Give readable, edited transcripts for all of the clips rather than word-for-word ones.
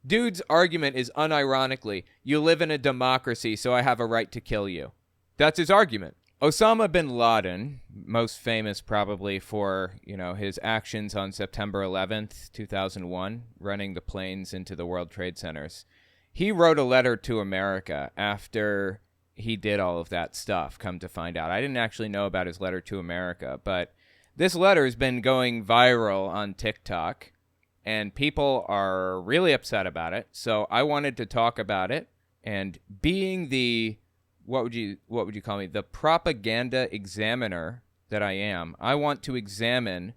Dude's argument is unironically, you live in a democracy, so I have a right to kill you. That's his argument. Osama Bin Laden, most famous probably for, his actions on September 11th, 2001, running the planes into the World Trade Centers. He wrote a letter to America after he did all of that stuff, come to find out. I didn't actually know about his letter to America, but this letter has been going viral on TikTok, and people are really upset about it. So I wanted to talk about it, and being the what would you call me? The propaganda examiner that I am, I want to examine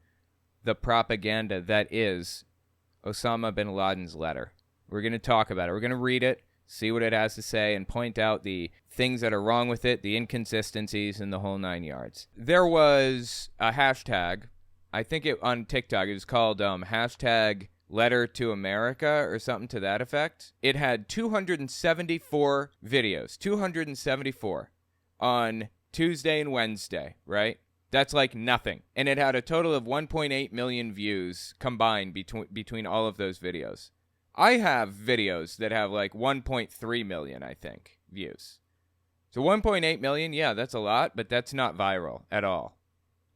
the propaganda that is Osama bin Laden's letter. We're going to talk about it. We're going to read it, see what it has to say, and point out the things that are wrong with it, the inconsistencies, and the whole 9 yards. There was a hashtag, I think on TikTok, it was called hashtag Letter to America or something to that effect. It had 274 videos, 274 on Tuesday and Wednesday, right? That's like nothing. And it had a total of 1.8 million views combined between all of those videos. I have videos that have like 1.3 million, I think, views. So 1.8 million, yeah, that's a lot, but that's not viral at all.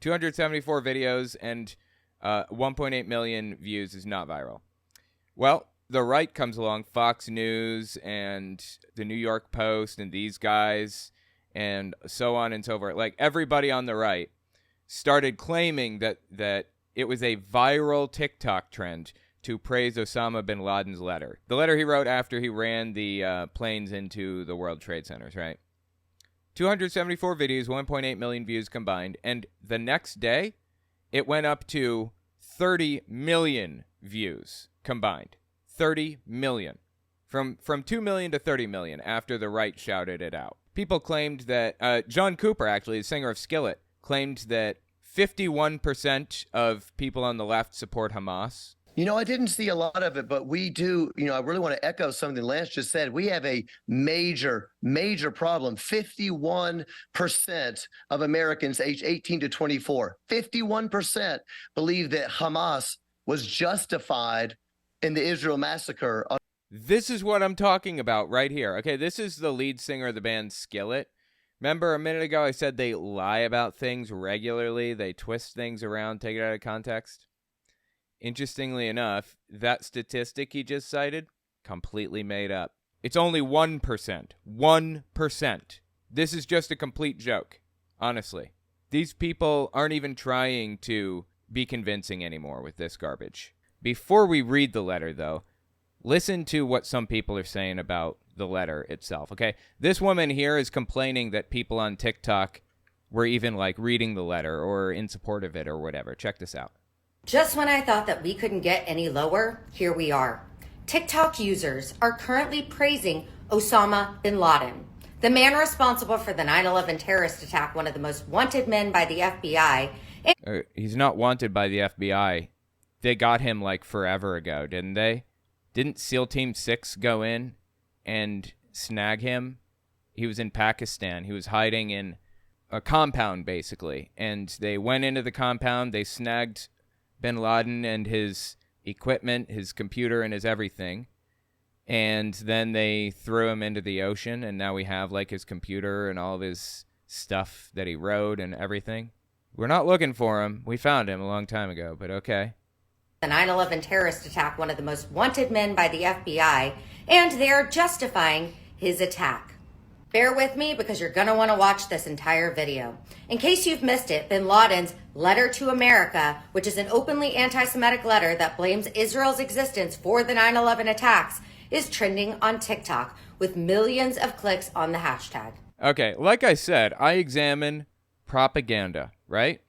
274 videos and 1.8 million views is not viral. Well, the right comes along, Fox News and the New York Post and these guys and so on and so forth. Like everybody on the right started claiming that it was a viral TikTok trend to praise Osama bin Laden's letter. The letter he wrote after he ran the planes into the World Trade Centers, right? 274 videos, 1.8 million views combined. And the next day, it went up to 30 million views combined. 30 million. From 2 million to 30 million after the right shouted it out. People claimed that, John Cooper, actually, the singer of Skillet, claimed that 51% of people on the left support Hamas. I didn't see a lot of it, but we do. I really want to echo something Lance just said. We have a major, major problem. 51% of Americans aged 18 to 24, 51% believe that Hamas was justified in the Israel massacre. This is what I'm talking about right here. Okay, this is the lead singer of the band Skillet. Remember a minute ago I said they lie about things regularly? They twist things around, take it out of context? Interestingly enough, that statistic he just cited, completely made up. It's only 1%. 1%. This is just a complete joke, honestly. These people aren't even trying to be convincing anymore with this garbage. Before we read the letter, though, listen to what some people are saying about the letter itself, okay? This woman here is complaining that people on TikTok were even, reading the letter or in support of it or whatever. Check this out. Just when I thought that we couldn't get any lower, here we are. TikTok users are currently praising Osama bin Laden, the man responsible for the 9/11 terrorist attack, one of the most wanted men by the FBI. He's not wanted by the FBI. They got him forever ago, didn't they? Didn't SEAL Team 6 go in and snag him? He was in Pakistan. He was hiding in a compound, basically. And they went into the compound. They snagged bin Laden and his equipment, his computer and his everything. And then they threw him into the ocean. And now we have his computer and all of his stuff that he wrote and everything. We're not looking for him. We found him a long time ago, but okay. The 9/11 terrorist attack, one of the most wanted men by the FBI, and they're justifying his attack. Bear with me because you're going to want to watch this entire video. In case you've missed it, bin Laden's Letter to America, which is an openly anti-Semitic letter that blames Israel's existence for the 9/11 attacks, is trending on TikTok with millions of clicks on the hashtag. Okay, like I said, I examine propaganda, right?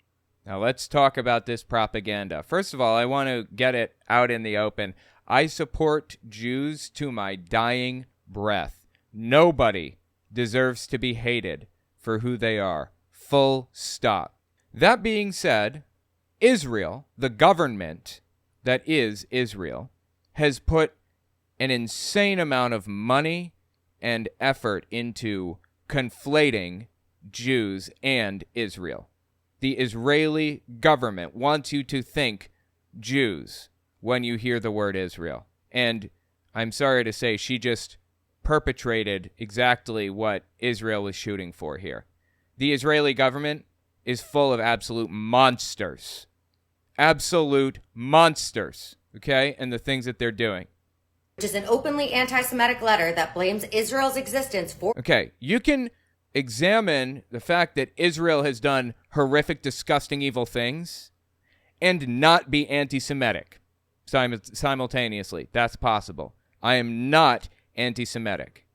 Now let's talk about this propaganda. First of all, I want to get it out in the open. I support Jews to my dying breath. Nobody deserves to be hated for who they are. Full stop. That being said, Israel, the government that is Israel, has put an insane amount of money and effort into conflating Jews and Israel. The Israeli government wants you to think Jews when you hear the word Israel. And I'm sorry to say, she just perpetrated exactly what Israel was shooting for here. The Israeli government is full of absolute monsters. Absolute monsters, okay? And the things that they're doing. Which is an openly anti-Semitic letter that blames Israel's existence for... Okay, you can examine the fact that Israel has done horrific, disgusting, evil things and not be anti-Semitic simultaneously. That's possible. I am not anti-Semitic.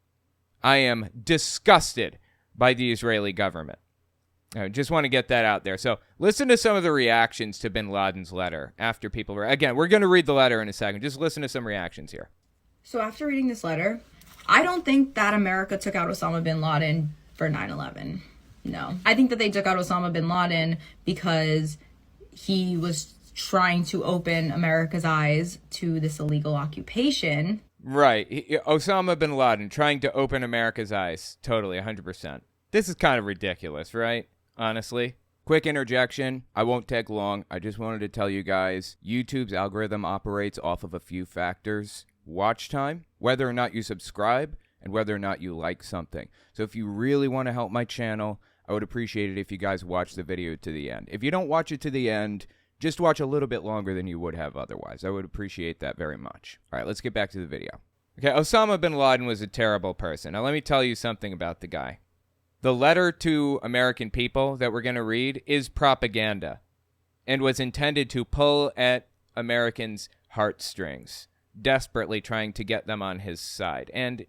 I am disgusted by the Israeli government. I just want to get that out there. So listen to some of the reactions to bin Laden's letter after people were... Again, we're going to read the letter in a second. Just listen to some reactions here. So after reading this letter, I don't think that America took out Osama bin Laden for 9/11. No. I think that they took out Osama bin Laden because he was trying to open America's eyes to this illegal occupation. Right. Osama bin Laden trying to open America's eyes. Totally, 100%. This is kind of ridiculous, right? Honestly. Quick interjection. I won't take long. I just wanted to tell you guys, YouTube's algorithm operates off of a few factors. Watch time, whether or not you subscribe, and whether or not you like something. So if you really want to help my channel, I would appreciate it if you guys watch the video to the end. If you don't watch it to the end, just watch a little bit longer than you would have otherwise. I would appreciate that very much. All right, let's get back to the video. Okay, Osama bin Laden was a terrible person. Now let me tell you something about the guy. The letter to American people that we're going to read is propaganda and was intended to pull at Americans' heartstrings, desperately trying to get them on his side. And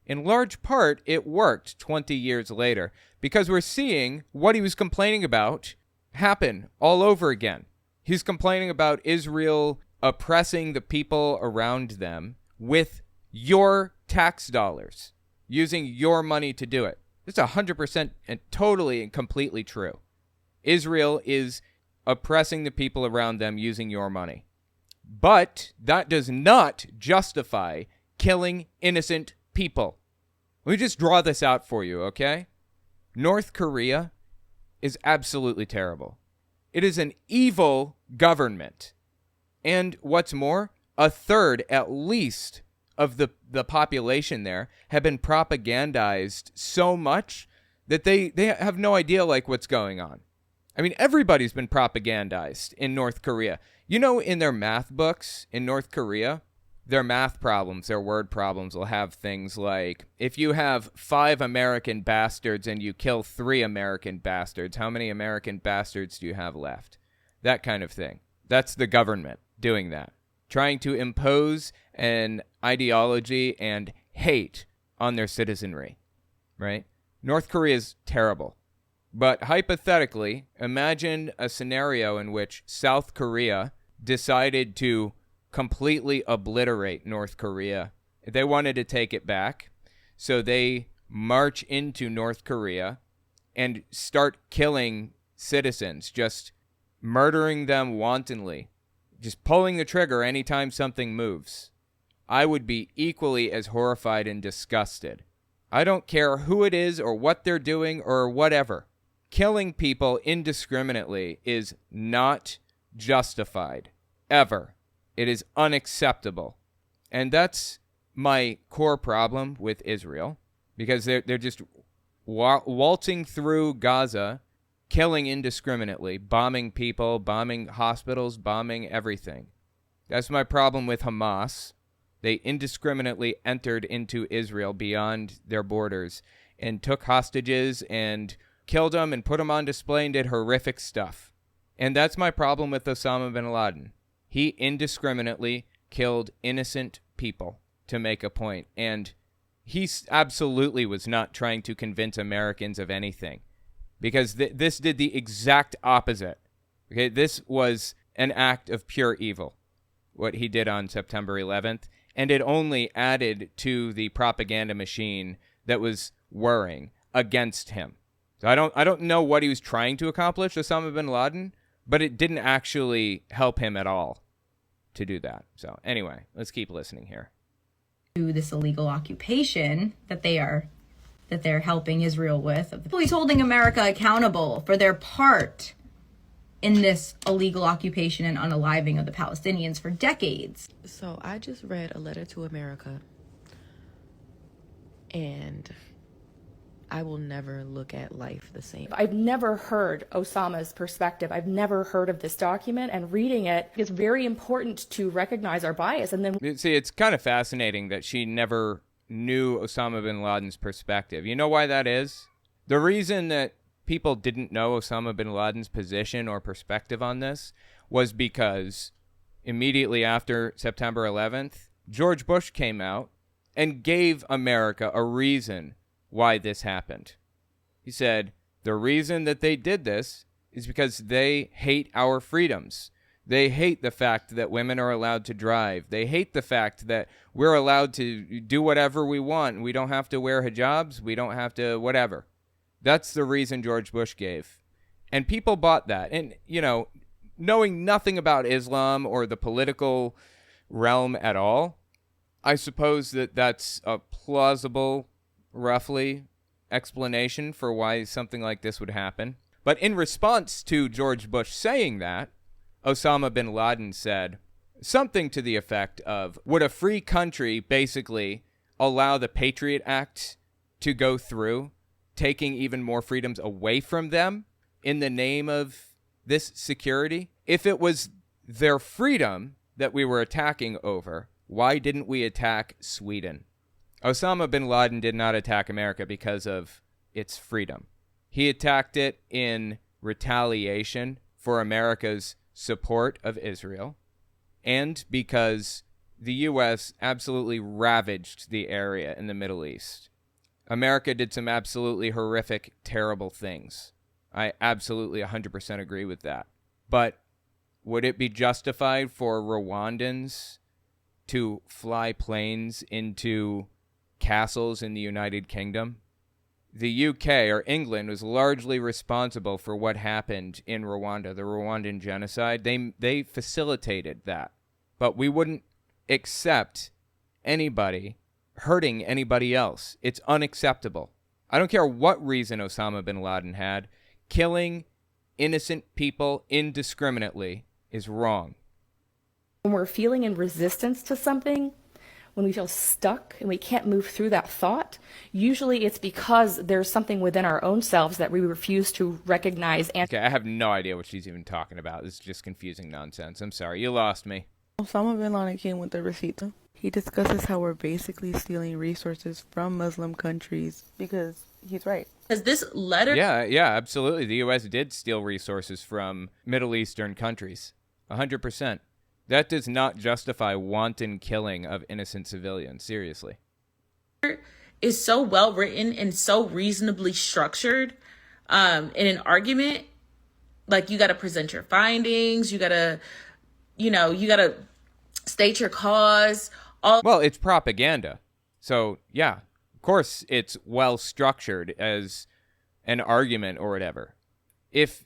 in large part, it worked 20 years later because we're seeing what he was complaining about happen all over again. He's complaining about Israel oppressing the people around them with your tax dollars, using your money to do it. It's 100% and totally and completely true. Israel is oppressing the people around them using your money. But that does not justify killing innocent people. Let me just draw this out for you, okay? North Korea is absolutely terrible. It is an evil government. And what's more, a third at least of the population there have been propagandized so much that they have no idea like what's going on. I mean, everybody's been propagandized in North Korea. You know, in their math books in North Korea, their math problems, their word problems will have things like, if you have 5 American bastards and you kill 3 American bastards, how many American bastards do you have left? That kind of thing. That's the government doing that, trying to impose an ideology and hate on their citizenry, right? North Korea is terrible. But hypothetically, imagine a scenario in which South Korea decided to completely obliterate North Korea. They wanted to take it back, so they march into North Korea and start killing citizens, just murdering them wantonly, just pulling the trigger anytime something moves. I would be equally as horrified and disgusted. I don't care who it is or what they're doing or whatever. Killing people indiscriminately is not justified, ever. It is unacceptable. And that's my core problem with Israel, because they're just waltzing through Gaza, killing indiscriminately, bombing people, bombing hospitals, bombing everything. That's my problem with Hamas. They indiscriminately entered into Israel beyond their borders and took hostages and killed them and put them on display and did horrific stuff. And that's my problem with Osama bin Laden. He indiscriminately killed innocent people to make a point. And he absolutely was not trying to convince Americans of anything, because this did the exact opposite. Okay, this was an act of pure evil, what he did on September 11th. And it only added to the propaganda machine that was whirring against him. So I don't know what he was trying to accomplish, Osama bin Laden, but it didn't actually help him at all to do that. So anyway, let's keep listening here. To this illegal occupation that they're helping Israel with. He's holding America accountable for their part in this illegal occupation and unaliving of the Palestinians for decades. So I just read A Letter to America, and I will never look at life the same. I've never heard Osama's perspective. I've never heard of this document, and reading it is very important to recognize our bias. And then See, it's kind of fascinating that she never knew Osama bin Laden's perspective. You know why that is? The reason that people didn't know Osama bin Laden's position or perspective on this was because immediately after September 11th, George Bush came out and gave America a reason why this happened. He said, the reason that they did this is because they hate our freedoms. They hate the fact that women are allowed to drive. They hate the fact that we're allowed to do whatever we want. We don't have to wear hijabs. We don't have to whatever. That's the reason George Bush gave. And people bought that. And, you know, knowing nothing about Islam or the political realm at all, I suppose that that's a plausible, roughly, explanation for why something like this would happen. But in response to George Bush saying that, Osama bin Laden said something to the effect of, would a free country basically allow the Patriot Act to go through, taking even more freedoms away from them in the name of this security? If it was their freedom that we were attacking over, why didn't we attack Sweden? Osama bin Laden did not attack America because of its freedom. He attacked it in retaliation for America's support of Israel and because the U.S. absolutely ravaged the area in the Middle East. America did some absolutely horrific, terrible things. I absolutely 100% agree with that. But would it be justified for Rwandans to fly planes into castles in the United Kingdom? The UK, or England, was largely responsible for what happened in Rwanda, the Rwandan genocide. They facilitated that. But we wouldn't accept anybody hurting anybody else. It's unacceptable. I don't care what reason Osama bin Laden had. Killing innocent people indiscriminately is wrong. when we're feeling in resistance to something, when we feel stuck and we can't move through that thought, usually it's because there's something within our own selves that we refuse to recognize. And Okay, I have no idea what she's even talking about. This is just confusing nonsense. I'm sorry, you lost me. Osama Bin Laden came with the receipt. He discusses how we're basically stealing resources from Muslim countries because he's right. Because this letter... Yeah, absolutely. The U.S. did steal resources from Middle Eastern countries. 100%. That does not justify wanton killing of innocent civilians. Seriously. Is so well written and so reasonably structured in an argument. Like, you got to present your findings. You got to, you got to state your cause. Well, it's propaganda. So, yeah, of course it's well structured as an argument or whatever. If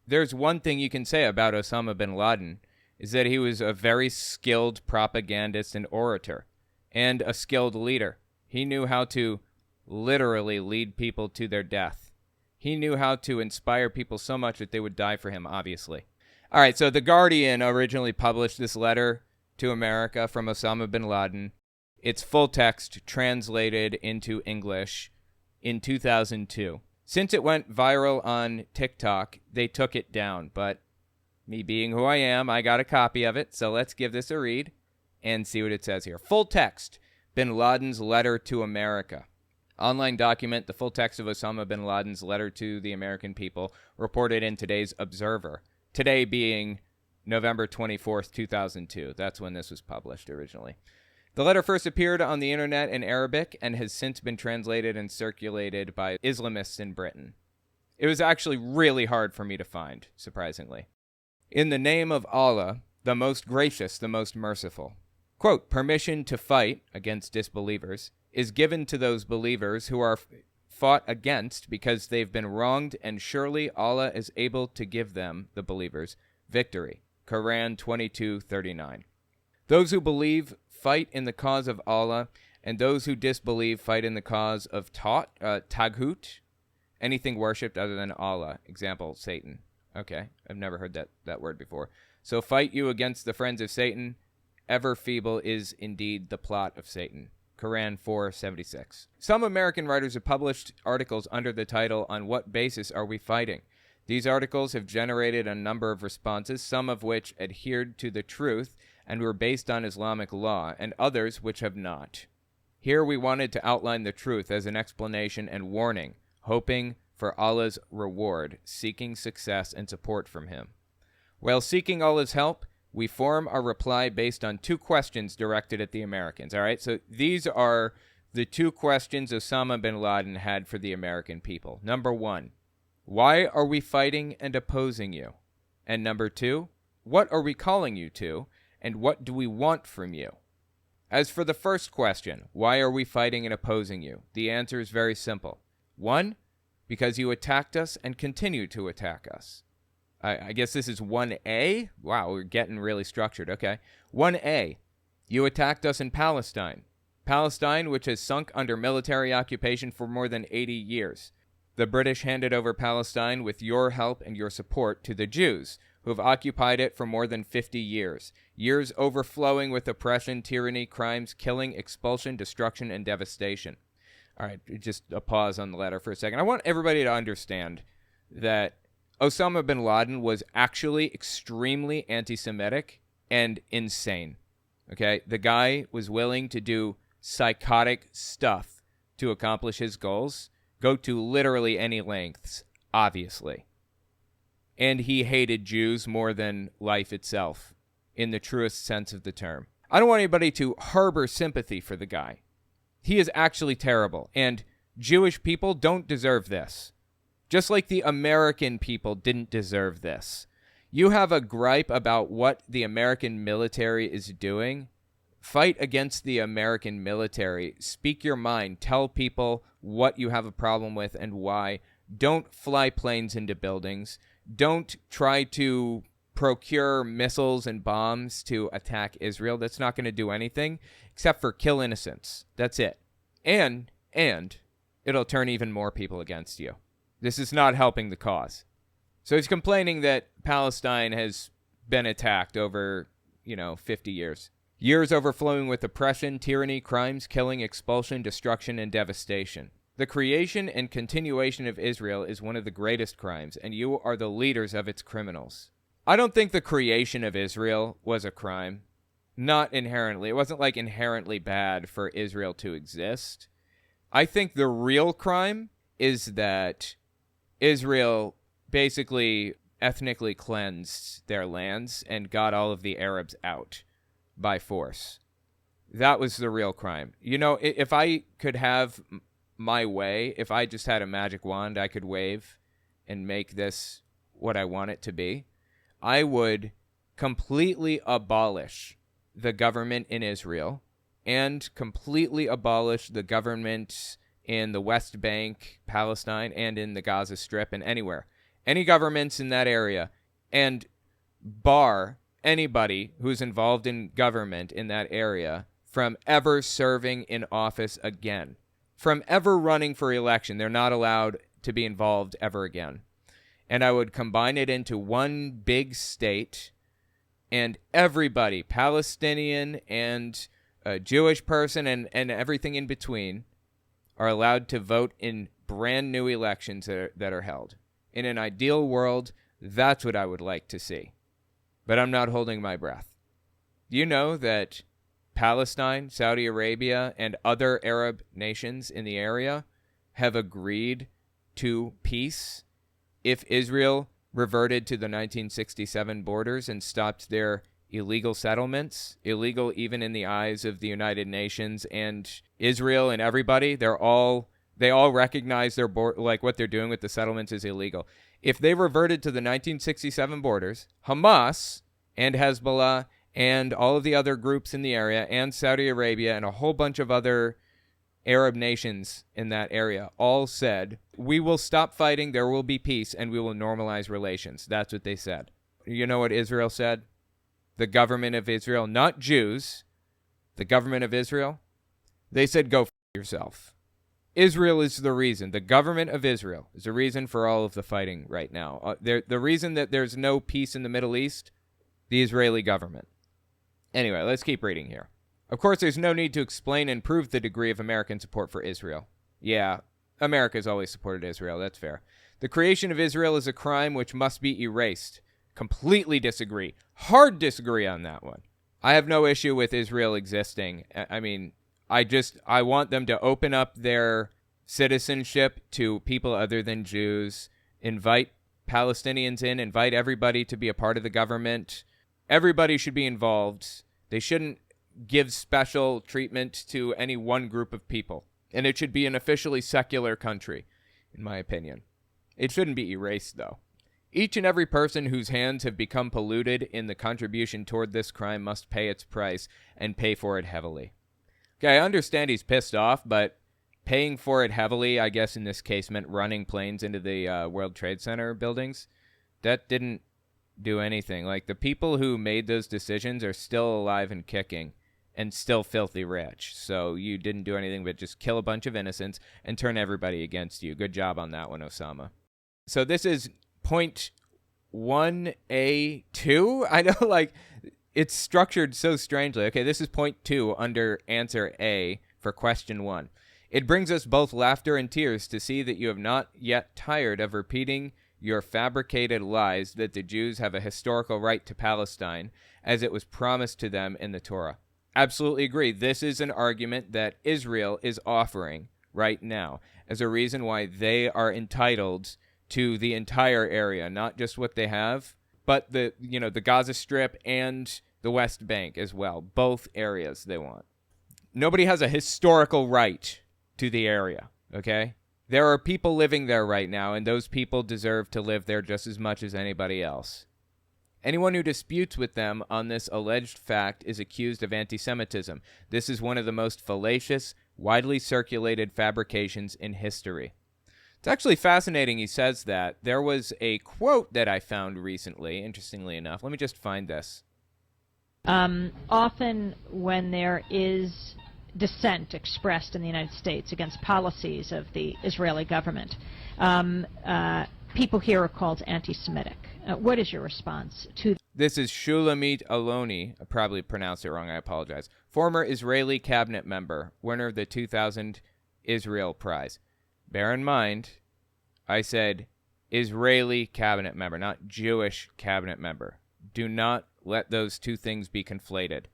there's one thing you can say about Osama bin Laden, is that he was a very skilled propagandist and orator, and a skilled leader. He knew how to literally lead people to their death. He knew how to inspire people so much that they would die for him, obviously. All right, so The Guardian originally published this letter to America from Osama bin Laden. It's full text, translated into English in 2002. Since it went viral on TikTok, they took it down, but me being who I am, I got a copy of it, so let's give this a read and see what it says here. Full text, Bin Laden's letter to America. Online document, the full text of Osama bin Laden's letter to the American people, reported in today's Observer. Today being November 24th, 2002. That's when this was published originally. The letter first appeared on the internet in Arabic and has since been translated and circulated by Islamists in Britain. It was actually really hard for me to find, surprisingly. In the name of Allah, the most gracious, the most merciful. Quote, permission to fight against disbelievers is given to those believers who are fought against because they've been wronged, and surely Allah is able to give them, the believers, victory. Quran 22:39. Those who believe fight in the cause of Allah, and those who disbelieve fight in the cause of Taghut, anything worshipped other than Allah. Example, Satan. Okay, I've never heard that word before. So fight you against the friends of Satan. Ever feeble is indeed the plot of Satan. Quran 4:76. Some American writers have published articles under the title, "On What Basis Are We Fighting?" These articles have generated a number of responses, some of which adhered to the truth and were based on Islamic law, and others which have not. Here we wanted to outline the truth as an explanation and warning, hoping for Allah's reward, seeking success and support from Him. While seeking Allah's help, we form our reply based on 2 questions directed at the Americans. All right, so these are the 2 questions Osama bin Laden had for the American people. Number 1, why are we fighting and opposing you? And number 2, what are we calling you to, and what do we want from you? As for the first question, why are we fighting and opposing you? The answer is very simple. 1, because you attacked us and continue to attack us. I guess this is 1A. Wow, we're getting really structured. Okay. 1A, you attacked us in Palestine. Palestine, which has sunk under military occupation for more than 80 years. The British handed over Palestine with your help and your support to the Jews, who have occupied it for more than 50 years. Years overflowing with oppression, tyranny, crimes, killing, expulsion, destruction, and devastation. All right, just a pause on the letter for a second. I want everybody to understand that Osama bin Laden was actually extremely anti-Semitic and insane. Okay? The guy was willing to do psychotic stuff to accomplish his goals, go to literally any lengths, obviously. And he hated Jews more than life itself, in the truest sense of the term. I don't want anybody to harbor sympathy for the guy. He is actually terrible, and Jewish people don't deserve this. Just like the American people didn't deserve this. You have a gripe about what the American military is doing? Fight against the American military. Speak your mind. Tell people what you have a problem with and why. Don't fly planes into buildings. Don't try to procure missiles and bombs to attack Israel. That's not going to do anything except for kill innocents. That's it. And it'll turn even more people against you. This is not helping the cause. So he's complaining that Palestine has been attacked over, 50 years. Years overflowing with oppression, tyranny, crimes, killing, expulsion, destruction, and devastation. The creation and continuation of Israel is one of the greatest crimes, and you are the leaders of its criminals. I don't think the creation of Israel was a crime. Not inherently. It wasn't like inherently bad for Israel to exist. I think the real crime is that Israel basically ethnically cleansed their lands and got all of the Arabs out by force. That was the real crime. If I could have my way, if I just had a magic wand I could wave and make this what I want it to be, I would completely abolish the government in Israel and completely abolish the government in the West Bank, Palestine, and in the Gaza Strip, and anywhere. Any governments in that area, and bar anybody who's involved in government in that area from ever serving in office again. From ever running for election. They're not allowed to be involved ever again. And I would combine it into one big state, and everybody, Palestinian and a Jewish person and everything in between, are allowed to vote in brand new elections that are held. In an ideal world, that's what I would like to see. But I'm not holding my breath. Do you know that Palestine, Saudi Arabia, and other Arab nations in the area have agreed to peace if Israel reverted to the 1967 borders and stopped their illegal settlements, illegal even in the eyes of the United Nations and Israel and everybody? They all recognize their what they're doing with the settlements is illegal. If they reverted to the 1967 borders, Hamas and Hezbollah and all of the other groups in the area and Saudi Arabia and a whole bunch of other Arab nations in that area all said, we will stop fighting, there will be peace, and we will normalize relations. That's what they said. You know what Israel said? The government of Israel, not Jews, the government of Israel, they said, go f*** yourself. Israel is the reason. The government of Israel is the reason for all of the fighting right now. The reason that there's no peace in the Middle East, the Israeli government. Anyway, let's keep reading here. Of course, there's no need to explain and prove the degree of American support for Israel. Yeah, America's always supported Israel. That's fair. The creation of Israel is a crime which must be erased. Completely disagree. Hard disagree on that one. I have no issue with Israel existing. I mean, I want them to open up their citizenship to people other than Jews, invite Palestinians in, invite everybody to be a part of the government. Everybody should be involved. They shouldn't give special treatment to any one group of people. And it should be an officially secular country, in my opinion. It shouldn't be erased, though. Each and every person whose hands have become polluted in the contribution toward this crime must pay its price, and pay for it heavily. Okay, I understand he's pissed off, but paying for it heavily, I guess in this case, meant running planes into the World Trade Center buildings. That didn't do anything. Like, the people who made those decisions are still alive and kicking and still filthy rich. So you didn't do anything but just kill a bunch of innocents and turn everybody against you. Good job on that one, Osama. So this is point 1A2. I know, like, it's structured so strangely. Okay, this is point 2 under answer A for question 1. It brings us both laughter and tears to see that you have not yet tired of repeating your fabricated lies that the Jews have a historical right to Palestine as it was promised to them in the Torah. Absolutely agree. This is an argument that Israel is offering right now as a reason why they are entitled to the entire area, not just what they have, but the Gaza Strip and the West Bank as well. Both areas they want. Nobody has a historical right to the area, okay? There are people living there right now, and those people deserve to live there just as much as anybody else. Anyone who disputes with them on this alleged fact is accused of anti-Semitism. This is one of the most fallacious, widely circulated fabrications in history. It's actually fascinating he says that. There was a quote that I found recently, interestingly enough. Let me just find this. Often when there is dissent expressed in the United States against policies of the Israeli government, people here are called anti-Semitic. What is your response to This is Shulamit Aloni. I probably pronounced it wrong. I apologize. Former Israeli cabinet member, winner of the 2000 Israel Prize. Bear in mind, I said Israeli cabinet member, not Jewish cabinet member. Do not let those two things be conflated.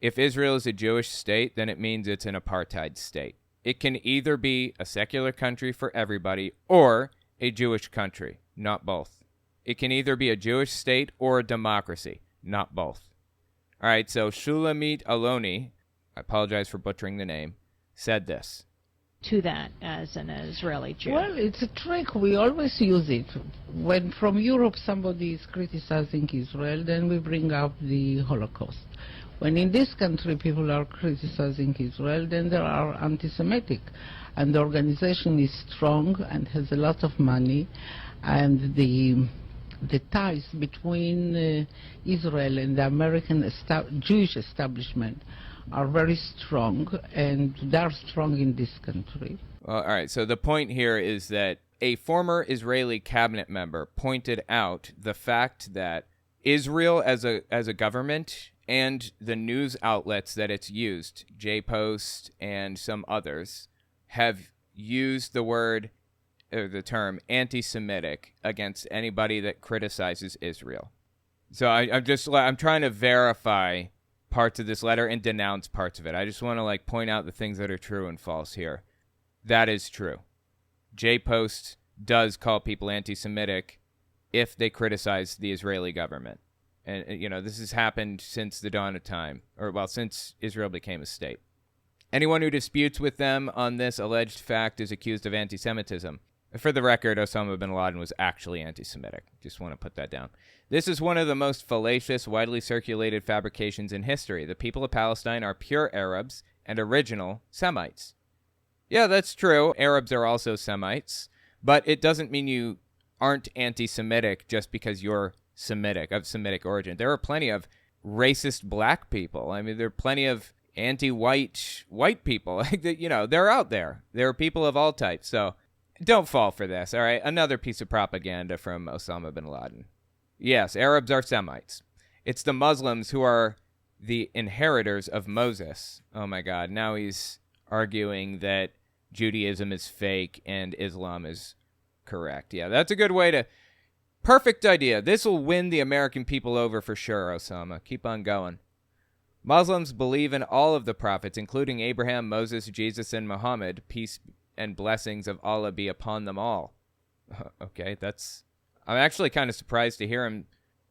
If Israel is a Jewish state, then it means it's an apartheid state. It can either be a secular country for everybody or a Jewish country, not both. It can either be a Jewish state or a democracy, not both. All right, so Shulamit Aloni, I apologize for butchering the name, said this. To that as an Israeli Jew? Well, it's a trick. We always use it. When from Europe somebody is criticizing Israel, then we bring up the Holocaust. When in this country people are criticizing Israel, then they are anti-Semitic. And the organization is strong and has a lot of money, and the ties between Israel and the American Jewish establishment are very strong, and they're strong in this country. Well, all right, so the point here is that a former Israeli cabinet member pointed out the fact that Israel as a government and the news outlets that it's used, J-Post and some others, have used the word or the term anti-Semitic against anybody that criticizes Israel. So I'm trying to verify parts of this letter and denounce parts of it. I just want to point out the things that are true and false here. That is true. J-Post does call people anti-Semitic if they criticize the Israeli government. And, this has happened since the dawn of time, since Israel became a state. Anyone who disputes with them on this alleged fact is accused of anti-Semitism. For the record, Osama bin Laden was actually anti-Semitic. Just want to put that down. This is one of the most fallacious, widely circulated fabrications in history. The people of Palestine are pure Arabs and original Semites. Yeah, that's true. Arabs are also Semites. But it doesn't mean you aren't anti-Semitic just because you're Semitic, of Semitic origin. There are plenty of racist black people. I mean, there are plenty of anti-white people. They're out there. There are people of all types. So don't fall for this, all right? Another piece of propaganda from Osama bin Laden. Yes, Arabs are Semites. It's the Muslims who are the inheritors of Moses. Oh my God, now he's arguing that Judaism is fake and Islam is correct. Yeah, that's a good way to... Perfect idea. This will win the American people over for sure, Osama. Keep on going. Muslims believe in all of the prophets, including Abraham, Moses, Jesus, and Muhammad. Peace and blessings of Allah be upon them all. Okay, I'm actually kind of surprised to hear him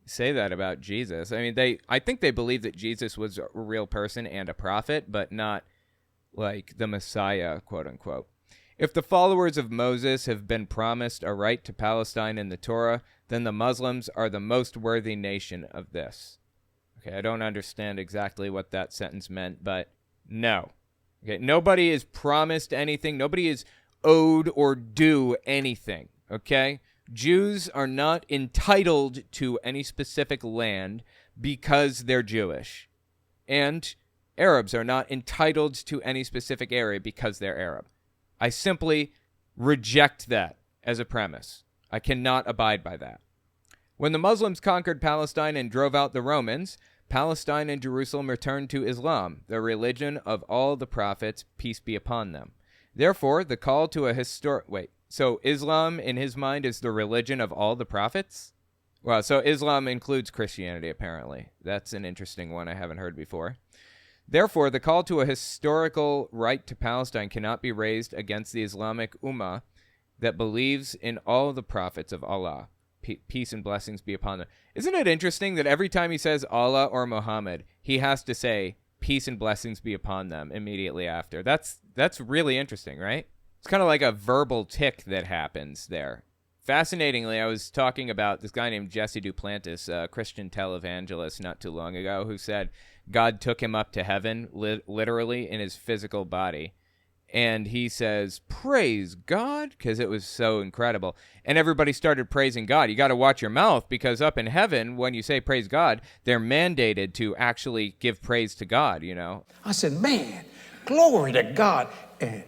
say that about Jesus. I mean, I think they believe that Jesus was a real person and a prophet, but not like the Messiah, quote unquote. If the followers of Moses have been promised a right to Palestine in the Torah, then the Muslims are the most worthy nation of this. Okay, I don't understand exactly what that sentence meant, but no. Okay, nobody is promised anything. Nobody is owed or due anything, okay? Jews are not entitled to any specific land because they're Jewish. And Arabs are not entitled to any specific area because they're Arab. I simply reject that as a premise. I cannot abide by that. When the Muslims conquered Palestine and drove out the Romans, Palestine and Jerusalem returned to Islam, the religion of all the prophets, peace be upon them. Therefore, the call to a so Islam, in his mind, is the religion of all the prophets? Well, so Islam includes Christianity, apparently. That's an interesting one I haven't heard before. Therefore, the call to a historical right to Palestine cannot be raised against the Islamic Ummah that believes in all the prophets of Allah. Peace and blessings be upon them. Isn't it interesting that every time he says Allah or Muhammad, he has to say peace and blessings be upon them immediately after? That's really interesting, right? It's kind of like a verbal tick that happens there. Fascinatingly, I was talking about this guy named Jesse Duplantis, a Christian televangelist not too long ago, who said God took him up to heaven, literally in his physical body. And he says, praise God, because it was so incredible. And everybody started praising God. You got to watch your mouth, because up in heaven, when you say praise God, they're mandated to actually give praise to God, you know. I said, man, glory to God. And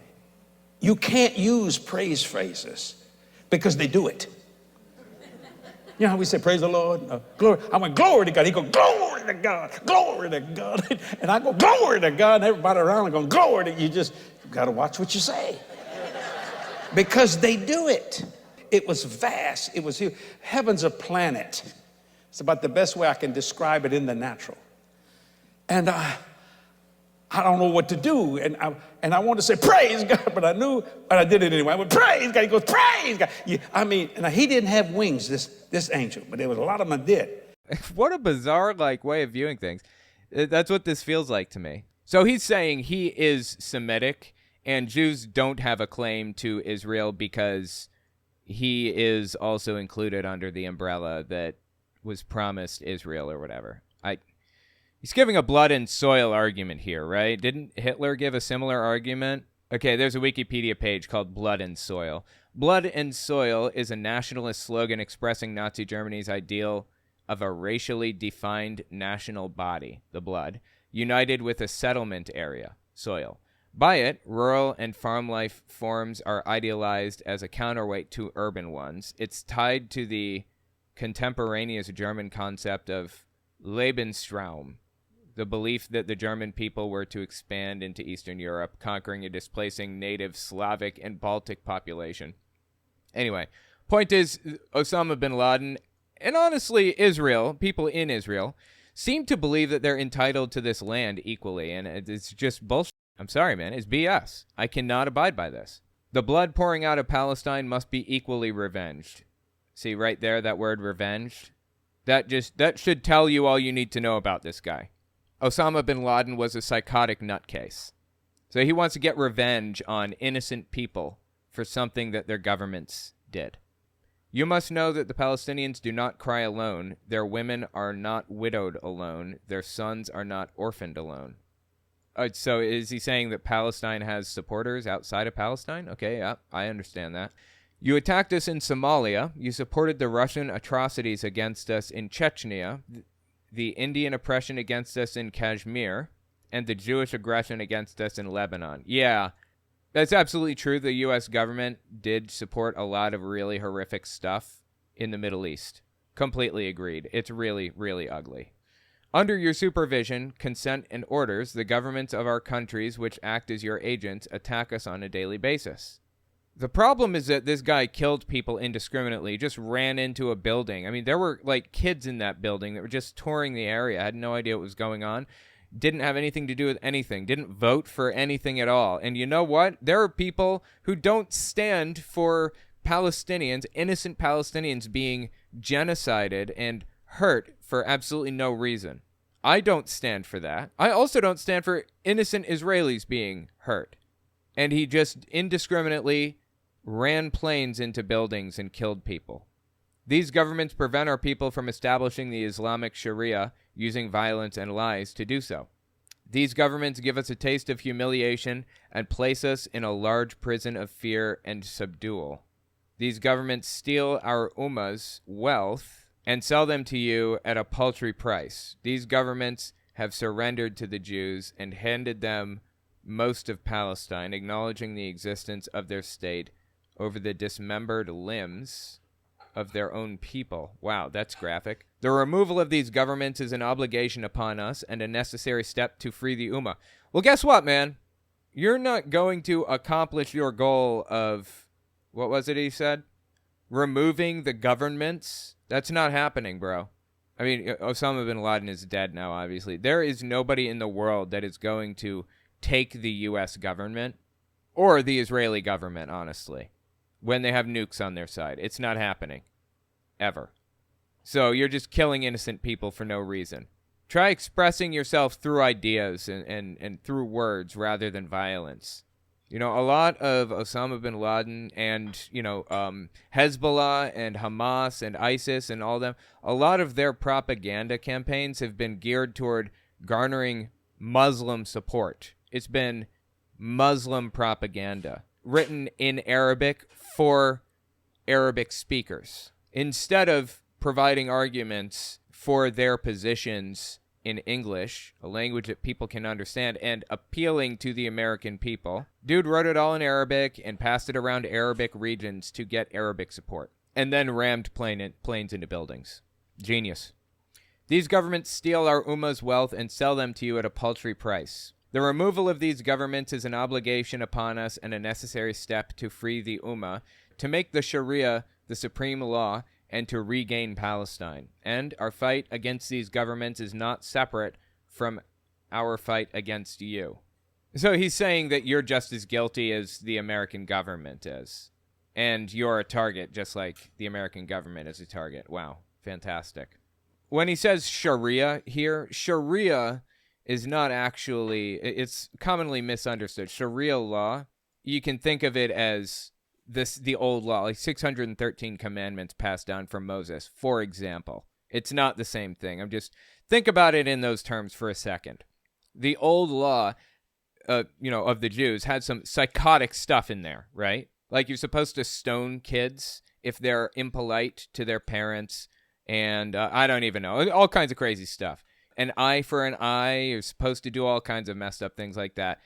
you can't use praise phrases because they do it. You know how we say, praise the Lord? Glory. I went, glory to God. He goes, glory to God, glory to God. And I go, glory to God. And everybody around are going, glory to you. Just got to watch what you say. Because they do it. It was vast. It was huge. Heaven's a planet. It's about the best way I can describe it in the natural. And I don't know what to do. And I want to say, praise God, but I did it anyway. I went, praise God. He goes, praise God. He didn't have wings, this angel, but there was a lot of them that did. What a bizarre, way of viewing things. That's what this feels like to me. So he's saying he is Semitic, and Jews don't have a claim to Israel because he is also included under the umbrella that was promised Israel or whatever. He's giving a blood and soil argument here, right? Didn't Hitler give a similar argument? Okay, there's a Wikipedia page called Blood and Soil. Blood and Soil is a nationalist slogan expressing Nazi Germany's ideal of a racially defined national body, the blood, united with a settlement area, soil. By it, rural and farm life forms are idealized as a counterweight to urban ones. It's tied to the contemporaneous German concept of Lebensraum, the belief that the German people were to expand into Eastern Europe, conquering and displacing native Slavic and Baltic population. Anyway, point is, Osama bin Laden, and honestly Israel, people in Israel, seem to believe that they're entitled to this land equally, and it's just bullshit. I'm sorry, man, it's BS. I cannot abide by this. The blood pouring out of Palestine must be equally revenged. See right there, that word revenged? That should tell you all you need to know about this guy. Osama bin Laden was a psychotic nutcase. So he wants to get revenge on innocent people for something that their governments did. You must know that the Palestinians do not cry alone. Their women are not widowed alone. Their sons are not orphaned alone. So is he saying that Palestine has supporters outside of Palestine? Okay, yeah, I understand that. You attacked us in Somalia. You supported the Russian atrocities against us in Chechnya, the Indian oppression against us in Kashmir, and the Jewish aggression against us in Lebanon. Yeah, that's absolutely true. The U.S. government did support a lot of really horrific stuff in the Middle East. Completely agreed. It's really, really ugly. Under your supervision, consent, and orders, the governments of our countries, which act as your agents, attack us on a daily basis. The problem is that this guy killed people indiscriminately, just ran into a building. I mean, there were like kids in that building that were just touring the area, had no idea what was going on, didn't have anything to do with anything, didn't vote for anything at all. And you know what? There are people who don't stand for Palestinians, innocent Palestinians being genocided and hurt for absolutely no reason. I don't stand for that. I also don't stand for innocent Israelis being hurt. And he just indiscriminately ran planes into buildings and killed people. These governments prevent our people from establishing the Islamic Sharia using violence and lies to do so. These governments give us a taste of humiliation and place us in a large prison of fear and subdual. These governments steal our ummah's wealth and sell them to you at a paltry price. These governments have surrendered to the Jews and handed them most of Palestine, acknowledging the existence of their state over the dismembered limbs of their own people. Wow, that's graphic. The removal of these governments is an obligation upon us and a necessary step to free the Ummah. Well, guess what, man? You're not going to accomplish your goal of, what was it he said? Removing the governments? That's not happening, bro. I mean, Osama Bin Laden is dead now, obviously. There is nobody in the world that is going to take the U.S. government or the Israeli government, honestly, when they have nukes on their side. It's not happening. Ever. So you're just killing innocent people for no reason. Try expressing yourself through ideas and through words rather than violence. You know, a lot of Osama bin Laden and, Hezbollah and Hamas and ISIS and all them, a lot of their propaganda campaigns have been geared toward garnering Muslim support. It's been Muslim propaganda written in Arabic for Arabic speakers instead of providing arguments for their positions in English, a language that people can understand, and appealing to the American people. Dude wrote it all in Arabic and passed it around Arabic regions to get Arabic support, and then rammed planes into buildings. Genius. These governments steal our ummah's wealth and sell them to you at a paltry price. The removal of these governments is an obligation upon us and a necessary step to free the ummah, to make the Sharia the supreme law, and to regain Palestine. And our fight against these governments is not separate from our fight against you. So he's saying that you're just as guilty as the American government is. And you're a target just like the American government is a target. Wow, fantastic. When he says Sharia here, Sharia is not actually, it's commonly misunderstood. Sharia law, you can think of it as the old law, like 613 commandments passed down from Moses, for example. It's not the same thing. Think about it in those terms for a second. The old law, of the Jews had some psychotic stuff in there, right? Like you're supposed to stone kids if they're impolite to their parents, and I don't even know, all kinds of crazy stuff. An eye for an eye, you're supposed to do all kinds of messed up things like that.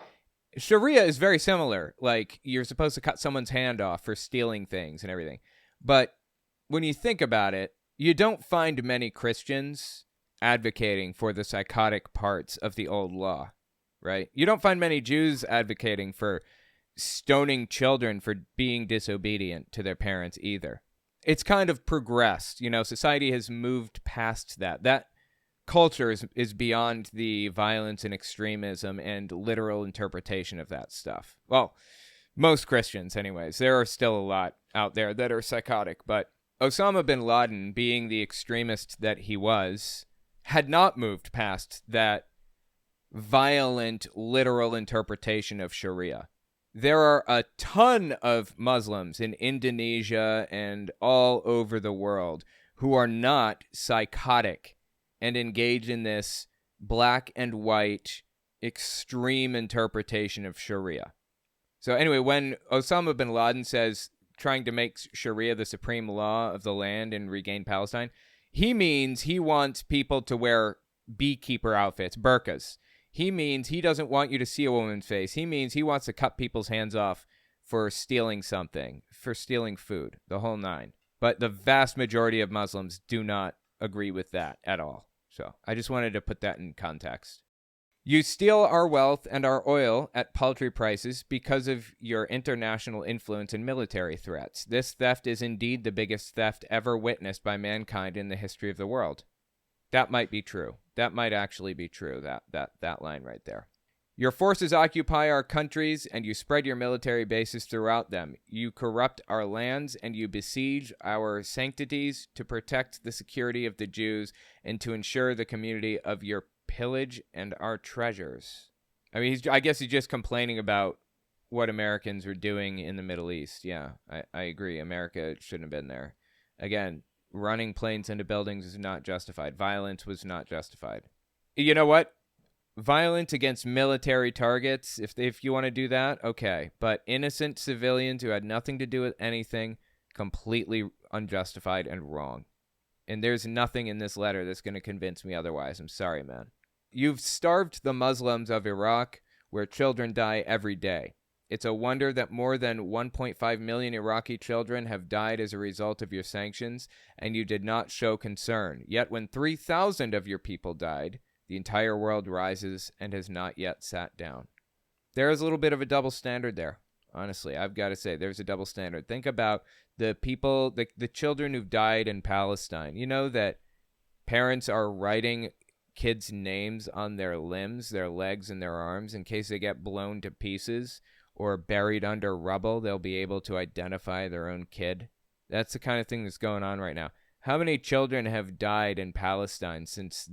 Sharia is very similar. Like, you're supposed to cut someone's hand off for stealing things and everything. But when you think about it, you don't find many Christians advocating for the psychotic parts of the old law, right? You don't find many Jews advocating for stoning children for being disobedient to their parents either. It's kind of progressed. Society has moved past that. That culture is beyond the violence and extremism and literal interpretation of that stuff. Well, most Christians anyways. There are still a lot out there that are psychotic, but Osama bin Laden, being the extremist that he was, had not moved past that violent literal interpretation of Sharia. There are a ton of Muslims in Indonesia and all over the world who are not psychotic and engage in this black and white extreme interpretation of Sharia. So anyway, when Osama bin Laden says trying to make Sharia the supreme law of the land and regain Palestine, he means he wants people to wear beekeeper outfits, burqas. He means he doesn't want you to see a woman's face. He means he wants to cut people's hands off for stealing something, for stealing food, the whole nine. But the vast majority of Muslims do not agree with that at all. So I just wanted to put that in context. You steal our wealth and our oil at paltry prices because of your international influence and military threats. This theft is indeed the biggest theft ever witnessed by mankind in the history of the world. That might be true. That might actually be true, that line right there. Your forces occupy our countries, and you spread your military bases throughout them. You corrupt our lands, and you besiege our sanctities to protect the security of the Jews and to ensure the community of your pillage and our treasures. I mean, I guess he's just complaining about what Americans were doing in the Middle East. Yeah, I agree. America shouldn't have been there. Again, running planes into buildings is not justified. Violence was not justified. You know what? Violence against military targets, if you want to do that, okay. But innocent civilians who had nothing to do with anything, completely unjustified and wrong. And there's nothing in this letter that's going to convince me otherwise. I'm sorry, man. You've starved the Muslims of Iraq, where children die every day. It's a wonder that more than 1.5 million Iraqi children have died as a result of your sanctions, and you did not show concern. Yet when 3,000 of your people died, the entire world rises and has not yet sat down. There is a little bit of a double standard there. Honestly, I've got to say, there's a double standard. Think about the people, the children who've died in Palestine. You know that parents are writing kids' names on their limbs, their legs, and their arms in case they get blown to pieces or buried under rubble. They'll be able to identify their own kid. That's the kind of thing that's going on right now. How many children have died in Palestine since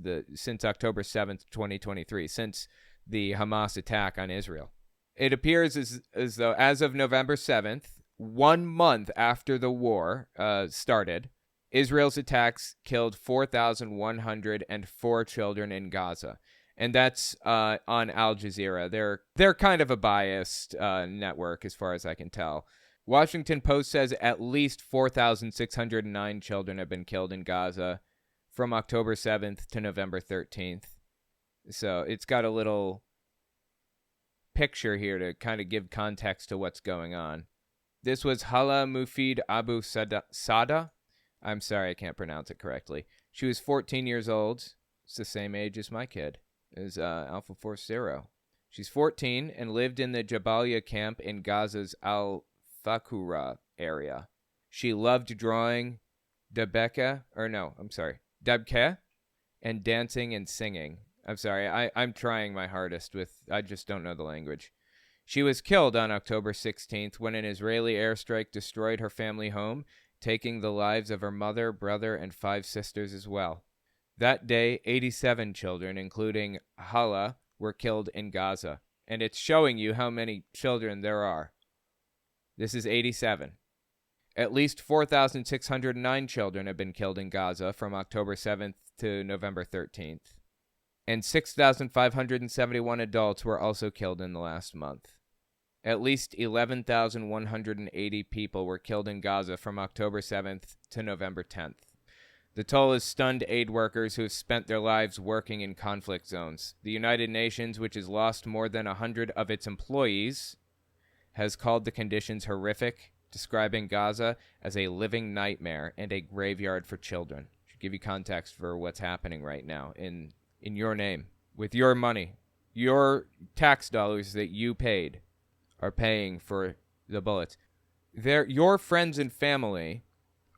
October 7th, 2023, since the Hamas attack on Israel? It appears as though as of November 7th, 1 month after the war started, Israel's attacks killed 4,104 children in Gaza. And that's on Al Jazeera. They're kind of a biased network as far as I can tell. Washington Post says at least 4,609 children have been killed in Gaza from October 7th to November 13th. So it's got a little picture here to kind of give context to what's going on. This was Hala Mufid Abu Sada. I'm sorry, I can't pronounce it correctly. She was 14 years old. It's the same age as my kid, is Alpha Force Zero. She's 14 and lived in the Jabalia camp in Gaza's Al-Fakura area. She loved drawing Debke, and dancing and singing. I'm sorry, I'm trying my hardest I just don't know the language. She was killed on October 16th when an Israeli airstrike destroyed her family home, taking the lives of her mother, brother, and 5 sisters as well. That day, 87 children, including Hala, were killed in Gaza. And it's showing you how many children there are. This is 87. At least 4,609 children have been killed in Gaza from October 7th to November 13th. And 6,571 adults were also killed in the last month. At least 11,180 people were killed in Gaza from October 7th to November 10th. The toll has stunned aid workers who have spent their lives working in conflict zones. The United Nations, which has lost more than 100 of its employees, has called the conditions horrific, describing Gaza as a living nightmare and a graveyard for children. Should give you context for what's happening right now in your name, with your money. Your tax dollars that you paid are paying for the bullets. Your friends and family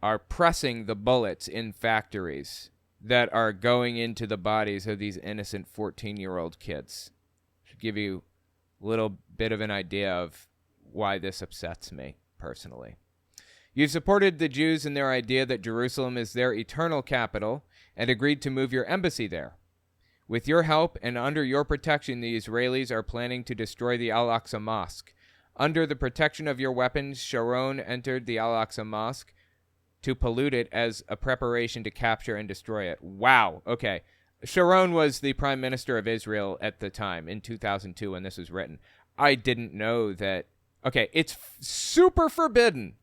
are pressing the bullets in factories that are going into the bodies of these innocent 14-year-old kids. Should give you a little bit of an idea of why this upsets me personally. You've supported the Jews in their idea that Jerusalem is their eternal capital and agreed to move your embassy there. With your help and under your protection, the Israelis are planning to destroy the Al-Aqsa Mosque. Under the protection of your weapons, Sharon entered the Al-Aqsa Mosque to pollute it as a preparation to capture and destroy it. Wow. Okay. Sharon was the prime minister of Israel at the time in 2002 when this was written. I didn't know that. Okay, it's super forbidden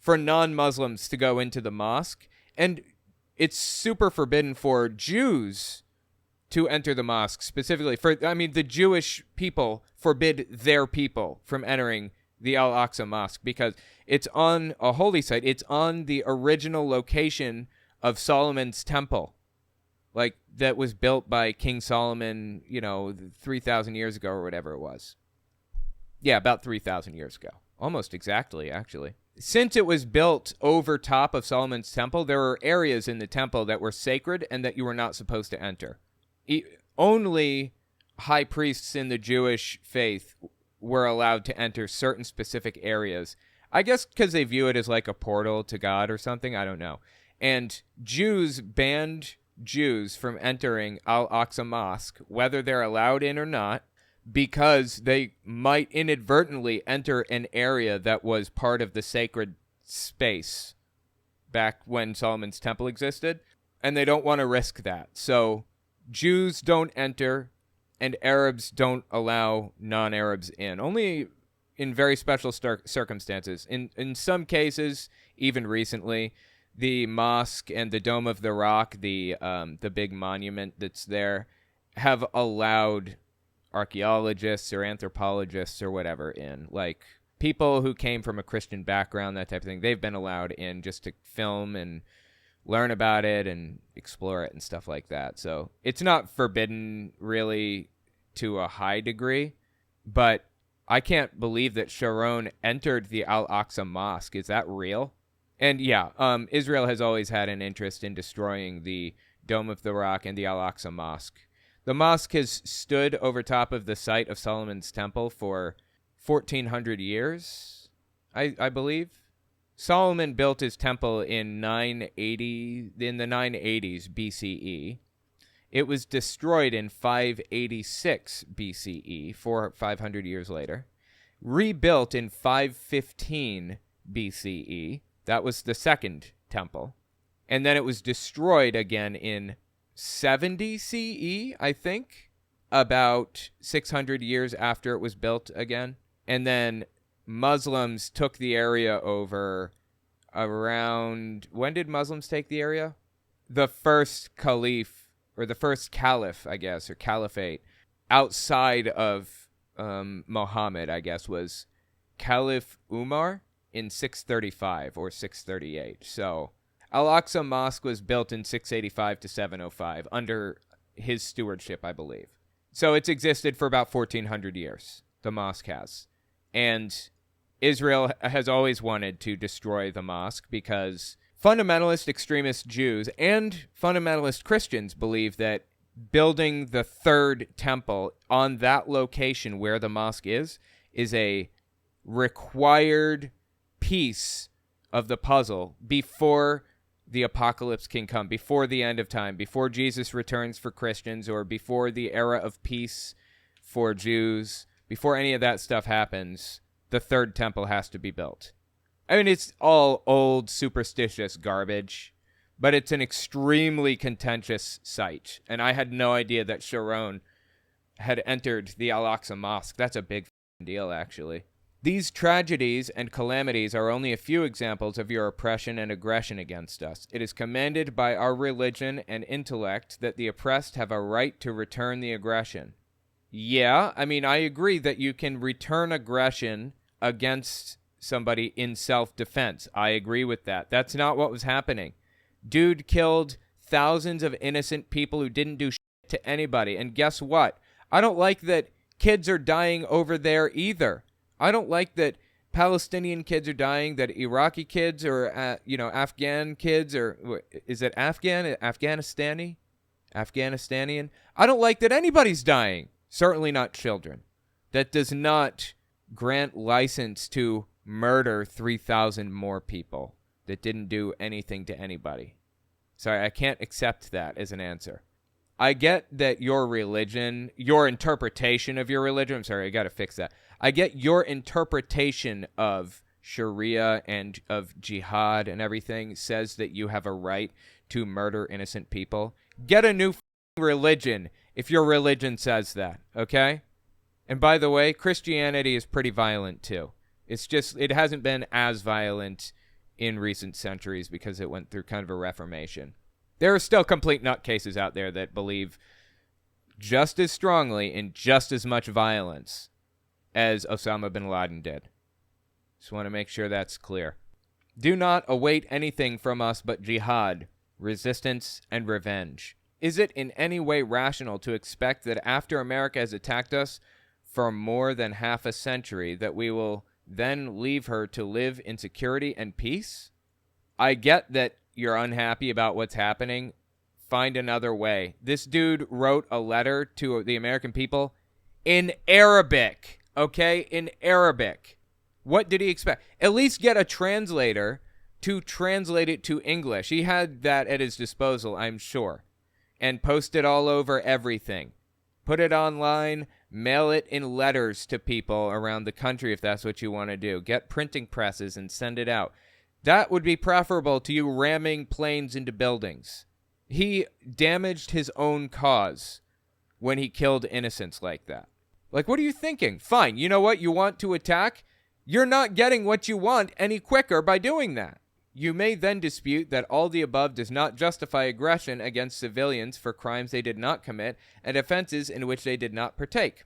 for non-Muslims to go into the mosque, and it's super forbidden for Jews to enter the mosque specifically. The Jewish people forbid their people from entering the Al-Aqsa Mosque because it's on a holy site. It's on the original location of Solomon's temple, like that was built by King Solomon, 3,000 years ago or whatever it was. Yeah, about 3,000 years ago. Almost exactly, actually. Since it was built over top of Solomon's temple, there were areas in the temple that were sacred and that you were not supposed to enter. Only high priests in the Jewish faith were allowed to enter certain specific areas. I guess because they view it as like a portal to God or something. I don't know. And Jews banned Jews from entering Al-Aqsa Mosque, whether they're allowed in or not, because they might inadvertently enter an area that was part of the sacred space back when Solomon's temple existed, and they don't want to risk that. So Jews don't enter, and Arabs don't allow non-Arabs in, only in very special circumstances. In some cases, even recently, the mosque and the Dome of the Rock, the big monument that's there, have allowed archaeologists or anthropologists or whatever in, like people who came from a Christian background, that type of thing. They've been allowed in just to film and learn about it and explore it and stuff like that. So it's not forbidden really to a high degree, but I can't believe that Sharon entered the Al-Aqsa Mosque. Is that real? And yeah, Israel has always had an interest in destroying the Dome of the Rock and the Al-Aqsa Mosque. The mosque has stood over top of the site of Solomon's temple for 1,400 years, I believe. Solomon built his temple in the 980s BCE. It was destroyed in 586 BCE, 500 years later. Rebuilt in 515 BCE. That was the second temple. And then it was destroyed again in 70 CE, I think, about 600 years after it was built again. And then Muslims took the area over around... When did Muslims take the area? The first caliph, or the first caliph, I guess, or caliphate, outside of Muhammad, I guess, was Caliph Umar in 635 or 638. So Al-Aqsa Mosque was built in 685 to 705 under his stewardship, I believe. So it's existed for about 1,400 years, the mosque has. And Israel has always wanted to destroy the mosque because fundamentalist extremist Jews and fundamentalist Christians believe that building the third temple on that location where the mosque is a required piece of the puzzle before the apocalypse can come, before the end of time, before Jesus returns for Christians, or before the era of peace for Jews. Before any of that stuff happens, the third temple has to be built. I mean, it's all old, superstitious garbage, but it's an extremely contentious site. And I had no idea that Sharon had entered the Al-Aqsa Mosque. That's a big deal, actually. These tragedies and calamities are only a few examples of your oppression and aggression against us. It is commanded by our religion and intellect that the oppressed have a right to return the aggression. Yeah, I mean, I agree that you can return aggression against somebody in self-defense. I agree with that. That's not what was happening. Dude killed thousands of innocent people who didn't do shit to anybody. And guess what? I don't like that kids are dying over there either. I don't like that Palestinian kids are dying, that Iraqi kids or, Afghan kids, or is it Afghanistani? Afghanistanian? I don't like that anybody's dying. Certainly not children. That does not grant license to murder 3,000 more people that didn't do anything to anybody. Sorry, I can't accept that as an answer. I get that your religion, your interpretation of your religion, I'm sorry, I got to fix that. I get your interpretation of Sharia and of jihad and everything says that you have a right to murder innocent people. Get a new religion if your religion says that, okay? And by the way, Christianity is pretty violent too. It's just, it hasn't been as violent in recent centuries because it went through kind of a reformation. There are still complete nutcases out there that believe just as strongly in just as much violence as Osama bin Laden did. Just want to make sure that's clear. Do not await anything from us but jihad, resistance, and revenge. Is it in any way rational to expect that after America has attacked us for more than half a century, that we will then leave her to live in security and peace? I get that you're unhappy about what's happening. Find another way. This dude wrote a letter to the American people in Arabic, okay? In Arabic. What did he expect? At least get a translator to translate it to English. He had that at his disposal, I'm sure. And post it all over everything. Put it online, mail it in letters to people around the country if that's what you want to do. Get printing presses and send it out. That would be preferable to you ramming planes into buildings. He damaged his own cause when he killed innocents like that. Like, what are you thinking? Fine, you know what? You want to attack? You're not getting what you want any quicker by doing that. You may then dispute that all the above does not justify aggression against civilians for crimes they did not commit and offenses in which they did not partake.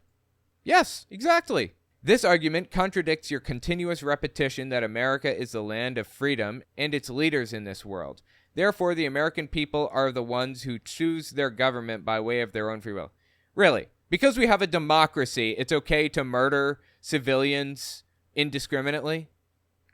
Yes, exactly. This argument contradicts your continuous repetition that America is the land of freedom and its leaders in this world. Therefore, the American people are the ones who choose their government by way of their own free will. Really? Because we have a democracy, it's okay to murder civilians indiscriminately?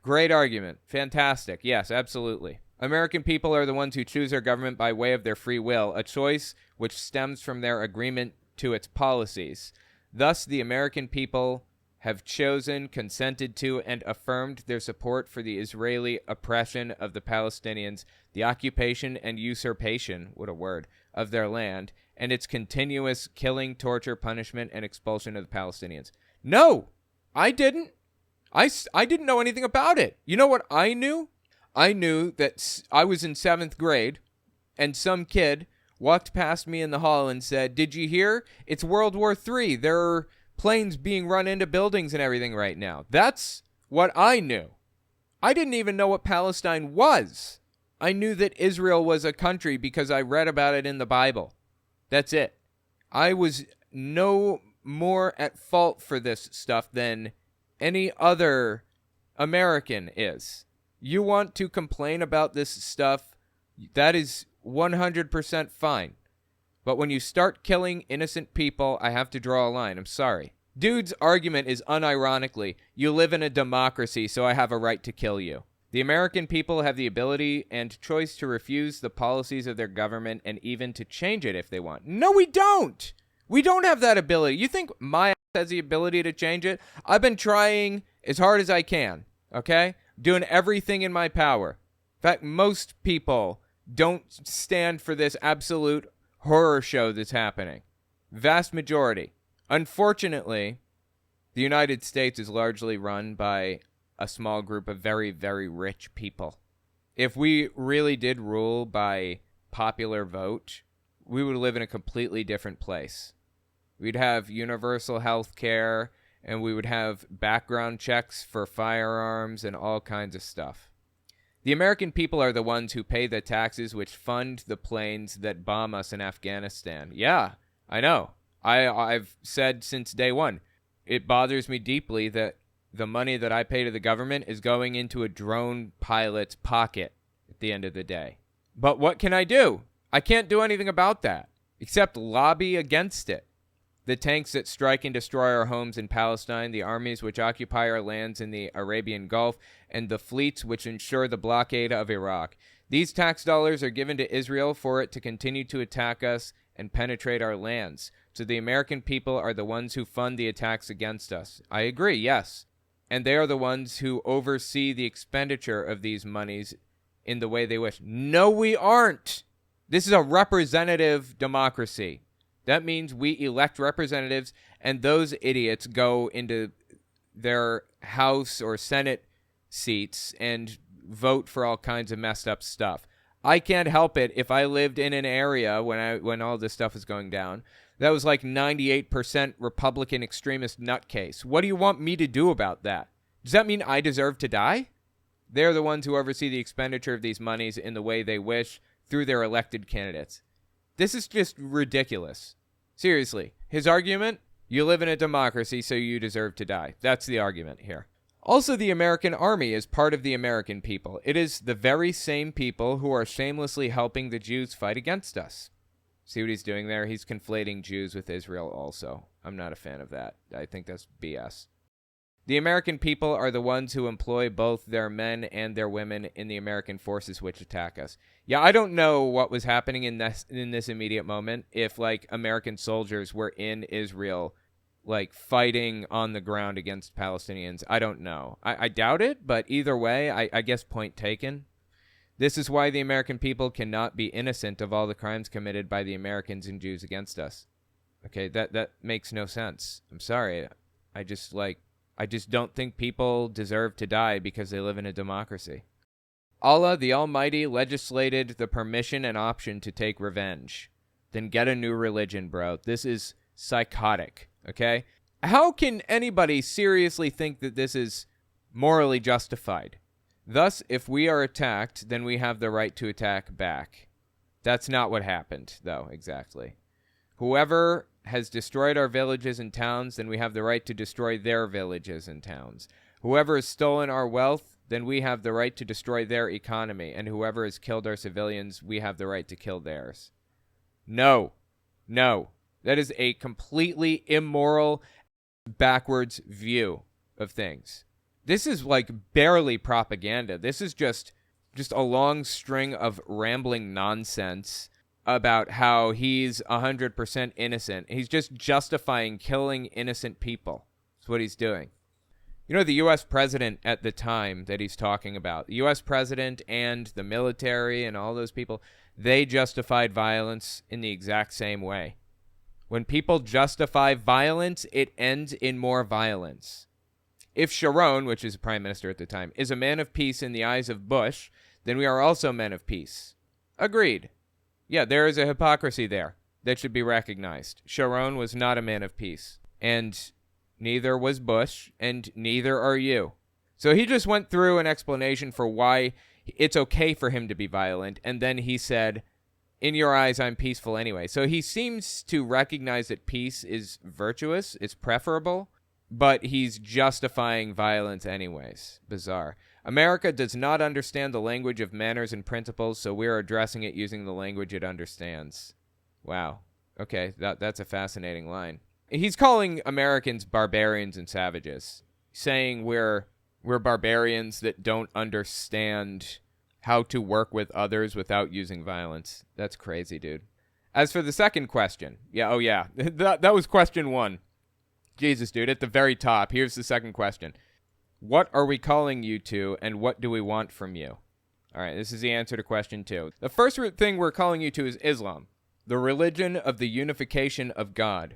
Great argument. Fantastic. Yes, absolutely. American people are the ones who choose their government by way of their free will, a choice which stems from their agreement to its policies. Thus, the American people have chosen, consented to, and affirmed their support for the Israeli oppression of the Palestinians, the occupation and usurpation, what a word, of their land, and its continuous killing, torture, punishment, and expulsion of the Palestinians. No, I didn't. I didn't know anything about it. You know what I knew? I knew that I was in 7th grade, and some kid walked past me in the hall and said, "Did you hear? It's World War III. There are planes being run into buildings and everything right now." That's what I knew. I didn't even know what Palestine was. I knew that Israel was a country because I read about it in the Bible. That's it. I was no more at fault for this stuff than any other American is. You want to complain about this stuff, that is 100% fine. But when you start killing innocent people, I have to draw a line. I'm sorry. Dude's argument is unironically, you live in a democracy, so I have a right to kill you. The American people have the ability and choice to refuse the policies of their government and even to change it if they want. No, we don't. We don't have that ability. You think my ass has the ability to change it? I've been trying as hard as I can, okay? Doing everything in my power. In fact, most people don't stand for this absolute horror show that's happening. Vast majority. Unfortunately, the United States is largely run by a small group of very, very rich people. If we really did rule by popular vote, we would live in a completely different place. We'd have universal health care, and we would have background checks for firearms and all kinds of stuff. The American people are the ones who pay the taxes which fund the planes that bomb us in Afghanistan. Yeah, I know. I've said since day one, it bothers me deeply that the money that I pay to the government is going into a drone pilot's pocket at the end of the day. But what can I do? I can't do anything about that, except lobby against it. The tanks that strike and destroy our homes in Palestine, the armies which occupy our lands in the Arabian Gulf, and the fleets which ensure the blockade of Iraq. These tax dollars are given to Israel for it to continue to attack us and penetrate our lands. So the American people are the ones who fund the attacks against us. I agree, yes. And they are the ones who oversee the expenditure of these monies in the way they wish. No, we aren't. This is a representative democracy. That means we elect representatives, and those idiots go into their House or Senate seats and vote for all kinds of messed up stuff. I can't help it if I lived in an area when all this stuff was going down that was like 98% Republican extremist nutcase. What do you want me to do about that? Does that mean I deserve to die? They're the ones who oversee the expenditure of these monies in the way they wish through their elected candidates. This is just ridiculous. Seriously. His argument? You live in a democracy, so you deserve to die. That's the argument here. Also, the American army is part of the American people. It is the very same people who are shamelessly helping the Jews fight against us. See what he's doing there? He's conflating Jews with Israel also. I'm not a fan of that. I think that's BS. The American people are the ones who employ both their men and their women in the American forces which attack us. Yeah, I don't know what was happening in this immediate moment if, like, American soldiers were in Israel, like, fighting on the ground against Palestinians. I don't know. I doubt it, but either way, I guess point taken. This is why the American people cannot be innocent of all the crimes committed by the Americans and Jews against us. Okay, that makes no sense. I'm sorry. I just don't think people deserve to die because they live in a democracy. Allah, the Almighty, legislated the permission and option to take revenge. Then get a new religion, bro. This is psychotic, okay? How can anybody seriously think that this is morally justified? Thus, if we are attacked, then we have the right to attack back. That's not what happened, though, exactly. Whoever has destroyed our villages and towns, then we have the right to destroy their villages and towns. Whoever has stolen our wealth, then we have the right to destroy their economy. And whoever has killed our civilians, we have the right to kill theirs. No. That is a completely immoral, backwards view of things. This is like barely propaganda. This is just a long string of rambling nonsense about how he's 100% innocent. He's just justifying killing innocent people. That's what he's doing. You know, the U.S. president at the time that he's talking about, the U.S. president and the military and all those people, they justified violence in the exact same way. When people justify violence, it ends in more violence. If Sharon, which is prime minister at the time, is a man of peace in the eyes of Bush, then we are also men of peace. Agreed. Yeah, there is a hypocrisy there that should be recognized. Sharon was not a man of peace, and neither was Bush, and neither are you. So he just went through an explanation for why it's okay for him to be violent, and then he said, in your eyes, I'm peaceful anyway. So he seems to recognize that peace is virtuous, it's preferable, but he's justifying violence anyways. Bizarre. America does not understand the language of manners and principles, so we're addressing it using the language it understands. Wow. Okay, that's a fascinating line. He's calling Americans barbarians and savages, saying we're barbarians that don't understand how to work with others without using violence. That's crazy, dude. As for the second question, that was question one. Jesus, dude, at the very top, here's the second question. What are we calling you to, and what do we want from you? All right, this is the answer to question two. The first thing we're calling you to is Islam, the religion of the unification of God,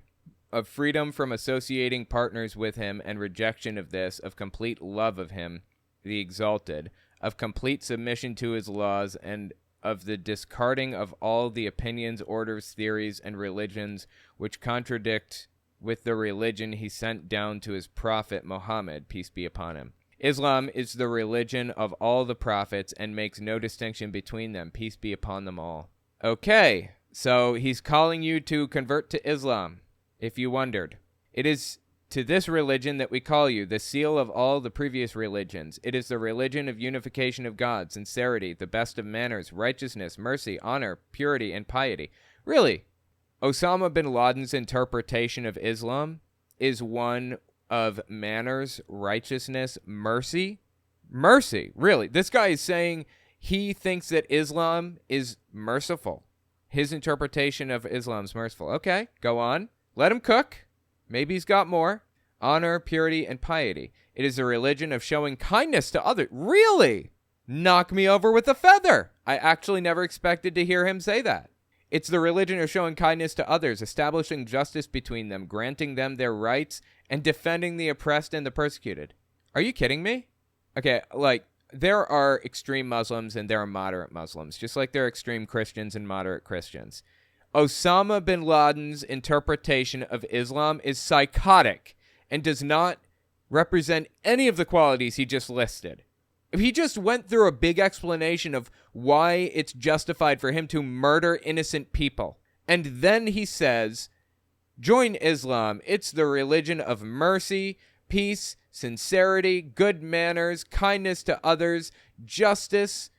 of freedom from associating partners with him and rejection of this, of complete love of him, the exalted, of complete submission to his laws, and of the discarding of all the opinions, orders, theories, and religions which contradict with the religion he sent down to his prophet Muhammad, peace be upon him. Islam is the religion of all the prophets and makes no distinction between them, peace be upon them all. Okay, so he's calling you to convert to Islam, if you wondered. It is to this religion that we call you, the seal of all the previous religions. It is the religion of unification of God, sincerity, the best of manners, righteousness, mercy, honor, purity, and piety. Really? Osama bin Laden's interpretation of Islam is one of manners, righteousness, mercy. Mercy, really. This guy is saying he thinks that Islam is merciful. His interpretation of Islam is merciful. Okay, go on. Let him cook. Maybe he's got more. Honor, purity, and piety. It is a religion of showing kindness to others. Really? Knock me over with a feather. I actually never expected to hear him say that. It's the religion of showing kindness to others, establishing justice between them, granting them their rights, and defending the oppressed and the persecuted. Are you kidding me? Okay, like, there are extreme Muslims and there are moderate Muslims, just like there are extreme Christians and moderate Christians. Osama bin Laden's interpretation of Islam is psychotic and does not represent any of the qualities he just listed. He just went through a big explanation of why it's justified for him to murder innocent people. And then he says Join Islam. It's the religion of mercy, peace, sincerity, good manners, kindness to others, justice,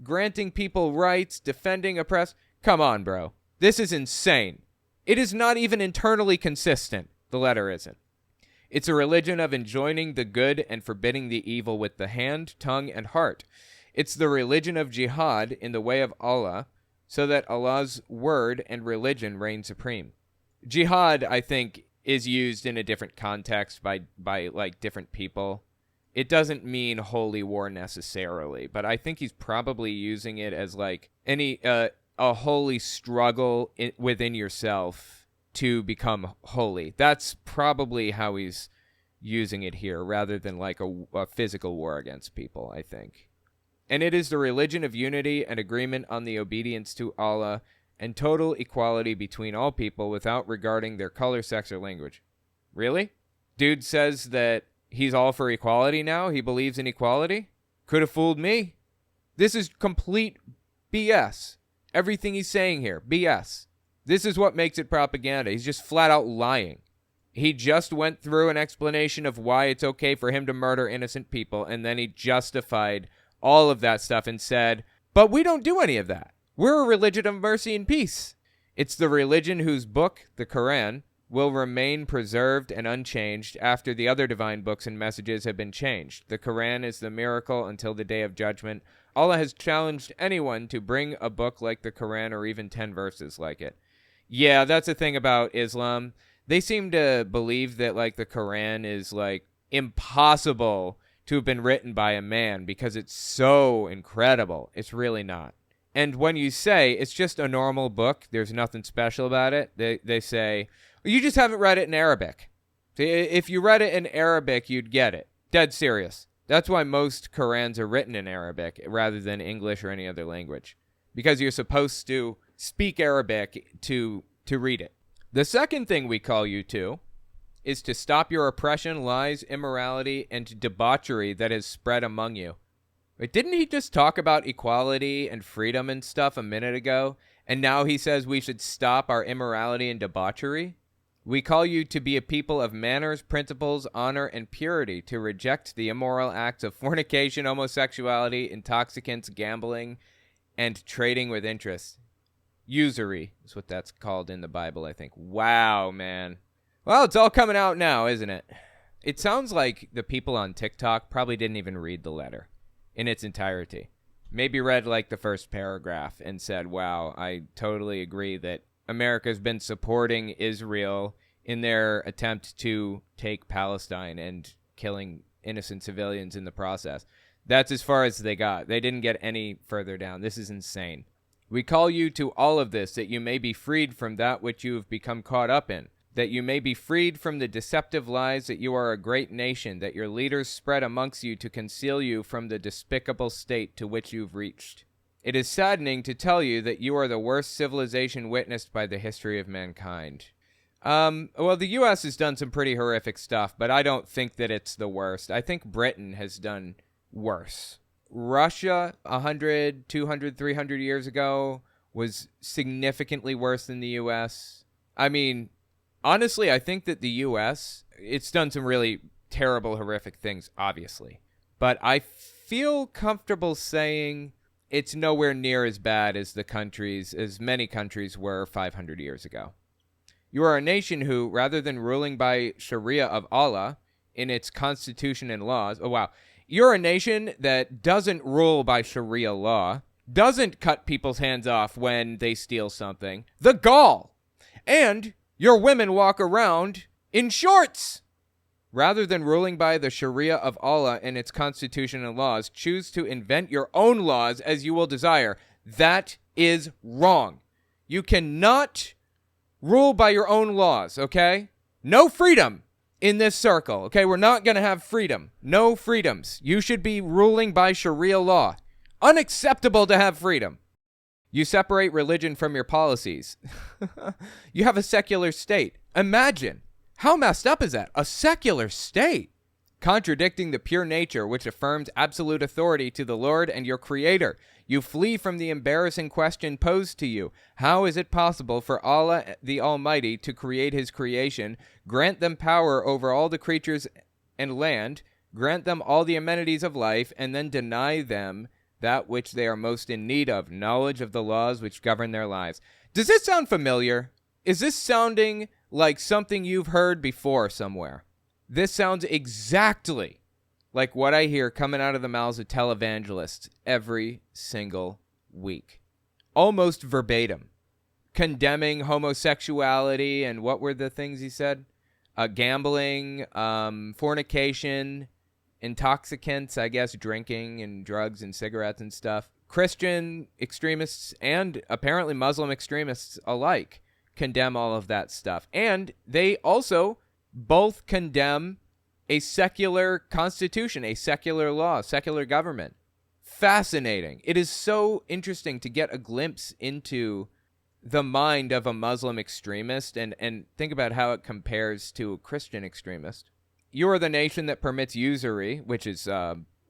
granting people rights, defending oppressed. Come on, bro. This is insane. It is not even internally consistent. The letter isn't. It's a religion of enjoining the good and forbidding the evil with the hand, tongue, and heart. It's the religion of jihad in the way of Allah, so that Allah's word and religion reign supreme. Jihad, I think, is used in a different context by like different people. It doesn't mean holy war necessarily, but I think he's probably using it as like any a holy struggle within yourself to become holy. That's probably how he's using it here, rather than like a physical war against people, I think. And it is the religion of unity and agreement on the obedience to Allah and total equality between all people without regarding their color, sex, or language. Really? Dude says that he's all for equality now? He believes in equality? Could have fooled me. This is complete BS. Everything he's saying here, BS. This is what makes it propaganda. He's just flat out lying. He just went through an explanation of why it's okay for him to murder innocent people, and then he justified all of that stuff and said, but we don't do any of that. We're a religion of mercy and peace. It's the religion whose book, the Quran, will remain preserved and unchanged after the other divine books and messages have been changed. The Quran is the miracle until the day of judgment. Allah has challenged anyone to bring a book like the Quran or even 10 verses like it. Yeah, that's the thing about Islam. They seem to believe that like the Quran is like impossible to have been written by a man because it's so incredible. It's really not. And when you say it's just a normal book, there's nothing special about it, they say, you just haven't read it in Arabic. If you read it in Arabic, you'd get it. Dead serious. That's why most Qurans are written in Arabic rather than English or any other language. Because you're supposed to speak Arabic to read it. The second thing we call you to is to stop your oppression, lies, immorality, and debauchery that has spread among you. Wait, didn't he just talk about equality and freedom and stuff a minute ago? And now he says we should stop our immorality and debauchery? We call you to be a people of manners, principles, honor, and purity, to reject the immoral acts of fornication, homosexuality, intoxicants, gambling, and trading with interest. Usury is what that's called in the Bible, I think. Wow, man. Well, it's all coming out now, isn't it? It sounds like the people on TikTok probably didn't even read the letter in its entirety. Maybe read like the first paragraph and said, wow, I totally agree that America's been supporting Israel in their attempt to take Palestine and killing innocent civilians in the process. That's as far as they got. They didn't get any further down. This is insane. We call you to all of this, that you may be freed from that which you have become caught up in, that you may be freed from the deceptive lies that you are a great nation, that your leaders spread amongst you to conceal you from the despicable state to which you've reached. It is saddening to tell you that you are the worst civilization witnessed by the history of mankind. Well, the U.S. has done some pretty horrific stuff, but I don't think that it's the worst. I think Britain has done worse. Russia, 100, 200, 300 years ago, was significantly worse than the U.S. I mean, honestly, I think that the U.S., it's done some really terrible, horrific things, obviously. But I feel comfortable saying it's nowhere near as bad as as many countries were 500 years ago. You are a nation who, rather than ruling by Sharia of Allah in its constitution and laws, you're a nation that doesn't rule by Sharia law, doesn't cut people's hands off when they steal something. The gall! And your women walk around in shorts! Rather than ruling by the Sharia of Allah and its constitution and laws, choose to invent your own laws as you will desire. That is wrong. You cannot rule by your own laws, okay? No freedom in this circle, okay? We're not going to have freedom. No freedoms. You should be ruling by Sharia law. Unacceptable to have freedom. You separate religion from your policies. You have a secular state. Imagine. How messed up is that? A secular state. contradicting the pure nature which affirms absolute authority to the Lord and your Creator. You flee from the embarrassing question posed to you. How is it possible for Allah the Almighty to create his creation, grant them power over all the creatures and land, grant them all the amenities of life, and then deny them that which they are most in need of, knowledge of the laws which govern their lives? Does this sound familiar? Is this sounding like something you've heard before somewhere? This sounds exactly like what I hear coming out of the mouths of televangelists every single week. Almost verbatim. Condemning homosexuality and what were the things he said? Gambling, fornication, intoxicants, I guess, drinking and drugs and cigarettes and stuff. Christian extremists and apparently Muslim extremists alike condemn all of that stuff. And they also both condemn a secular constitution, a secular law, secular government. Fascinating. It is so interesting to get a glimpse into the mind of a Muslim extremist and think about how it compares to a Christian extremist. You are the nation that permits usury, which is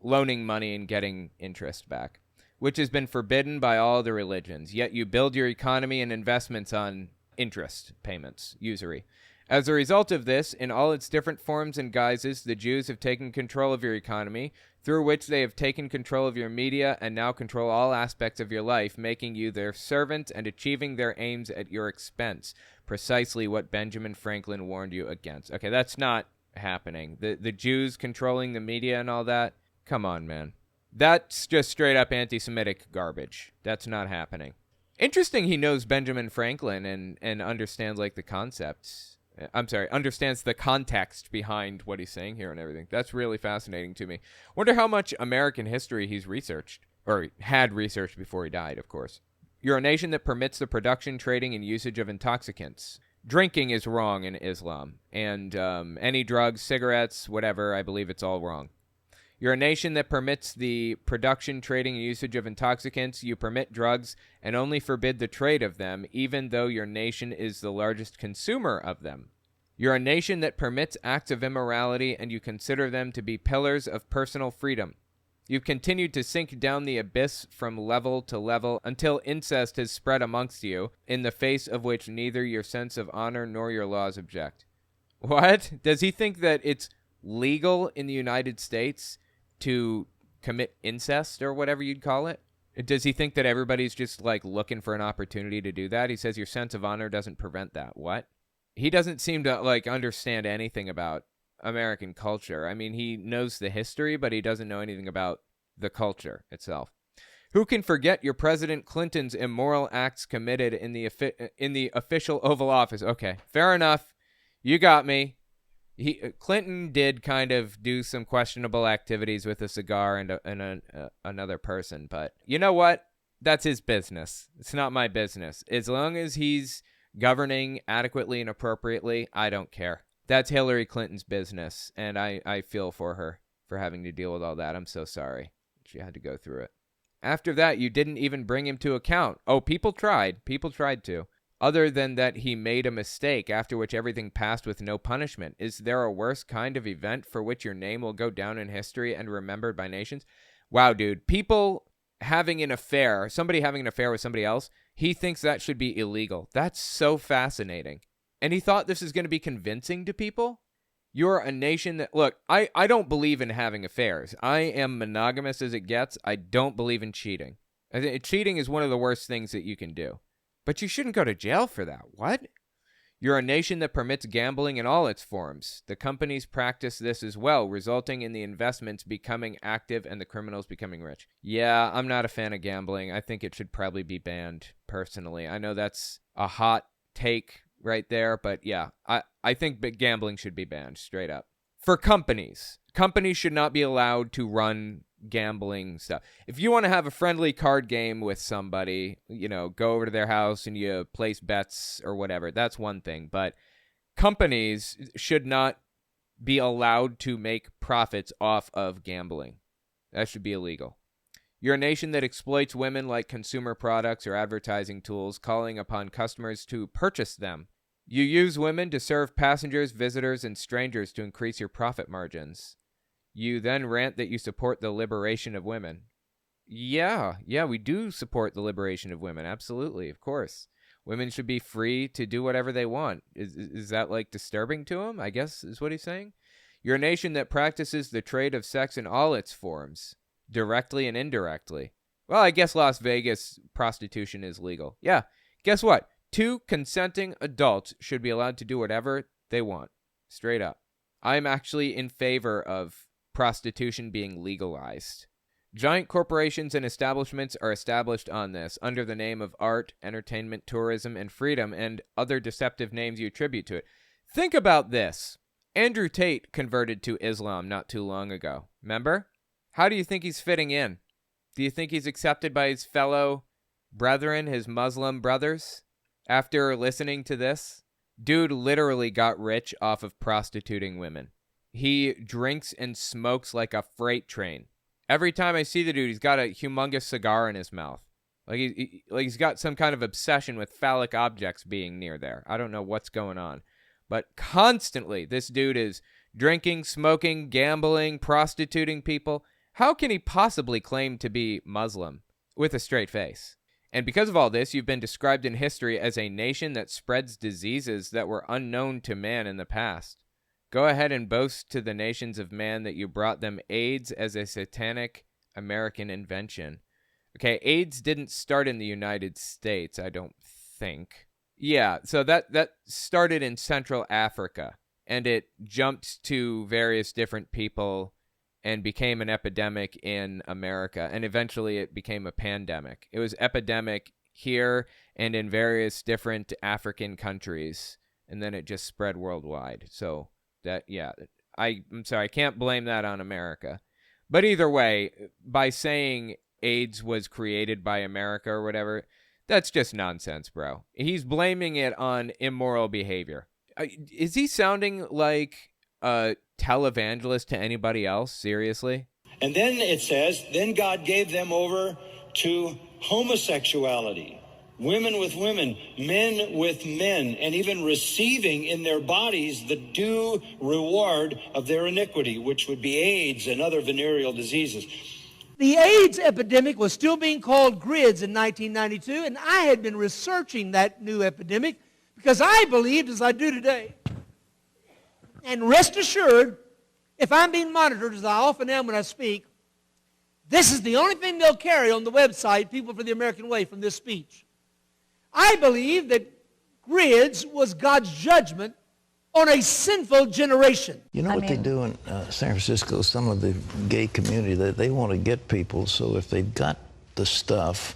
loaning money and getting interest back, which has been forbidden by all the religions. Yet you build your economy and investments on interest payments, usury. As a result of this, in all its different forms and guises, the Jews have taken control of your economy, through which they have taken control of your media and now control all aspects of your life, making you their servant and achieving their aims at your expense. Precisely what Benjamin Franklin warned you against. Okay, that's not happening. The Jews controlling the media and all that? Come on, man. That's just straight up anti-Semitic garbage. That's not happening. Interesting he knows Benjamin Franklin and understands like the concepts. Understands the context behind what he's saying here and everything. That's really fascinating to me. Wonder how much American history he's researched, or had researched before he died, of course. You're a nation that permits the production, trading, and usage of intoxicants. Drinking is wrong in Islam, and any drugs, cigarettes, whatever, I believe it's all wrong. You're a nation that permits the production, trading, and usage of intoxicants. You permit drugs and only forbid the trade of them, even though your nation is the largest consumer of them. You're a nation that permits acts of immorality, and you consider them to be pillars of personal freedom. You've continued to sink down the abyss from level to level until incest has spread amongst you, in the face of which neither your sense of honor nor your laws object. What? Does he think that it's legal in the United States to commit incest or whatever you'd call it? Does he think that everybody's just like looking for an opportunity to do that? He says your sense of honor doesn't prevent that. What? He doesn't seem to like understand anything about American culture. I mean, he knows the history, but he doesn't know anything about the culture itself. Who can forget your President Clinton's immoral acts committed in the official Oval Office? Okay, fair enough. You got me. Clinton did kind of do some questionable activities with a cigar and another person, but you know what? That's his business. It's not my business. As long as he's governing adequately and appropriately, I don't care. That's Hillary Clinton's business, and I feel for her for having to deal with all that. I'm so sorry she had to go through it. After that, you didn't even bring him to account. Oh, people tried. People tried to. Other than that he made a mistake, after which everything passed with no punishment. Is there a worse kind of event for which your name will go down in history and remembered by nations? Wow, dude. People having an affair, somebody having an affair with somebody else, he thinks that should be illegal. That's so fascinating. And he thought this is going to be convincing to people? You're a nation that... Look, I don't believe in having affairs. I am monogamous as it gets. I don't believe in cheating. I think cheating is one of the worst things that you can do. But you shouldn't go to jail for that. What? You're a nation that permits gambling in all its forms. The companies practice this as well, resulting in the investments becoming active and the criminals becoming rich. Yeah, I'm not a fan of gambling. I think it should probably be banned, personally. I know that's a hot take right there, but yeah, I think gambling should be banned, straight up. For companies should not be allowed to run gambling stuff. If you want to have a friendly card game with somebody, you know, go over to their house and you place bets or whatever, that's one thing. But companies should not be allowed to make profits off of gambling. That should be illegal. You're a nation that exploits women like consumer products or advertising tools, calling upon customers to purchase them. You use women to serve passengers, visitors, and strangers to increase your profit margins. You then rant that you support the liberation of women. Yeah, we do support the liberation of women. Absolutely, of course. Women should be free to do whatever they want. Is that like disturbing to him? I guess is what he's saying. You're a nation that practices the trade of sex in all its forms, directly and indirectly. Well, I guess Las Vegas prostitution is legal. Yeah, guess what? 2 consenting adults should be allowed to do whatever they want. Straight up. I'm actually in favor of prostitution being legalized. Giant corporations and establishments are established on this under the name of art, entertainment, tourism, and freedom, and other deceptive names you attribute to it. Think about this. Andrew Tate converted to Islam not too long ago. Remember? How do you think he's fitting in? Do you think he's accepted by his fellow brethren, his Muslim brothers, after listening to this? Dude literally got rich off of prostituting women. He drinks and smokes like a freight train. Every time I see the dude, he's got a humongous cigar in his mouth. Like he's got some kind of obsession with phallic objects being near there. I don't know what's going on. But constantly, this dude is drinking, smoking, gambling, prostituting people. How can he possibly claim to be Muslim with a straight face? And because of all this, you've been described in history as a nation that spreads diseases that were unknown to man in the past. Go ahead and boast to the nations of man that you brought them AIDS as a satanic American invention. Okay, AIDS didn't start in the United States, I don't think. Yeah, so that started in Central Africa, and it jumped to various different people and became an epidemic in America, and eventually it became a pandemic. It was epidemic here and in various different African countries, and then it just spread worldwide. So that, yeah, I'm sorry, I can't blame that on America. But either way, by saying AIDS was created by America or whatever, that's just nonsense, bro. He's blaming it on immoral behavior. Is he sounding like a televangelist to anybody else? Seriously? And then it says, then God gave them over to homosexuality, women with women, men with men, and even receiving in their bodies the due reward of their iniquity, which would be AIDS and other venereal diseases. The AIDS epidemic was still being called GRIDS in 1992, and I had been researching that new epidemic because I believed, as I do today, and rest assured, if I'm being monitored, as I often am when I speak, this is the only thing they'll carry on the website, People for the American Way, from this speech. I believe that GRIDS was God's judgment on a sinful generation. You know what they do in San Francisco, some of the gay community, they want to get people, so if they've got the stuff,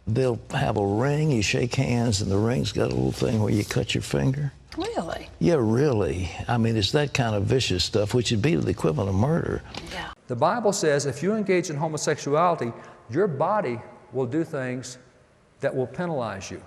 they'll have a ring, you shake hands, and the ring's got a little thing where you cut your finger. Really? Yeah, really. I mean, it's that kind of vicious stuff, which would be the equivalent of murder. Yeah. The Bible says if you engage in homosexuality, your body will do things that will penalize you.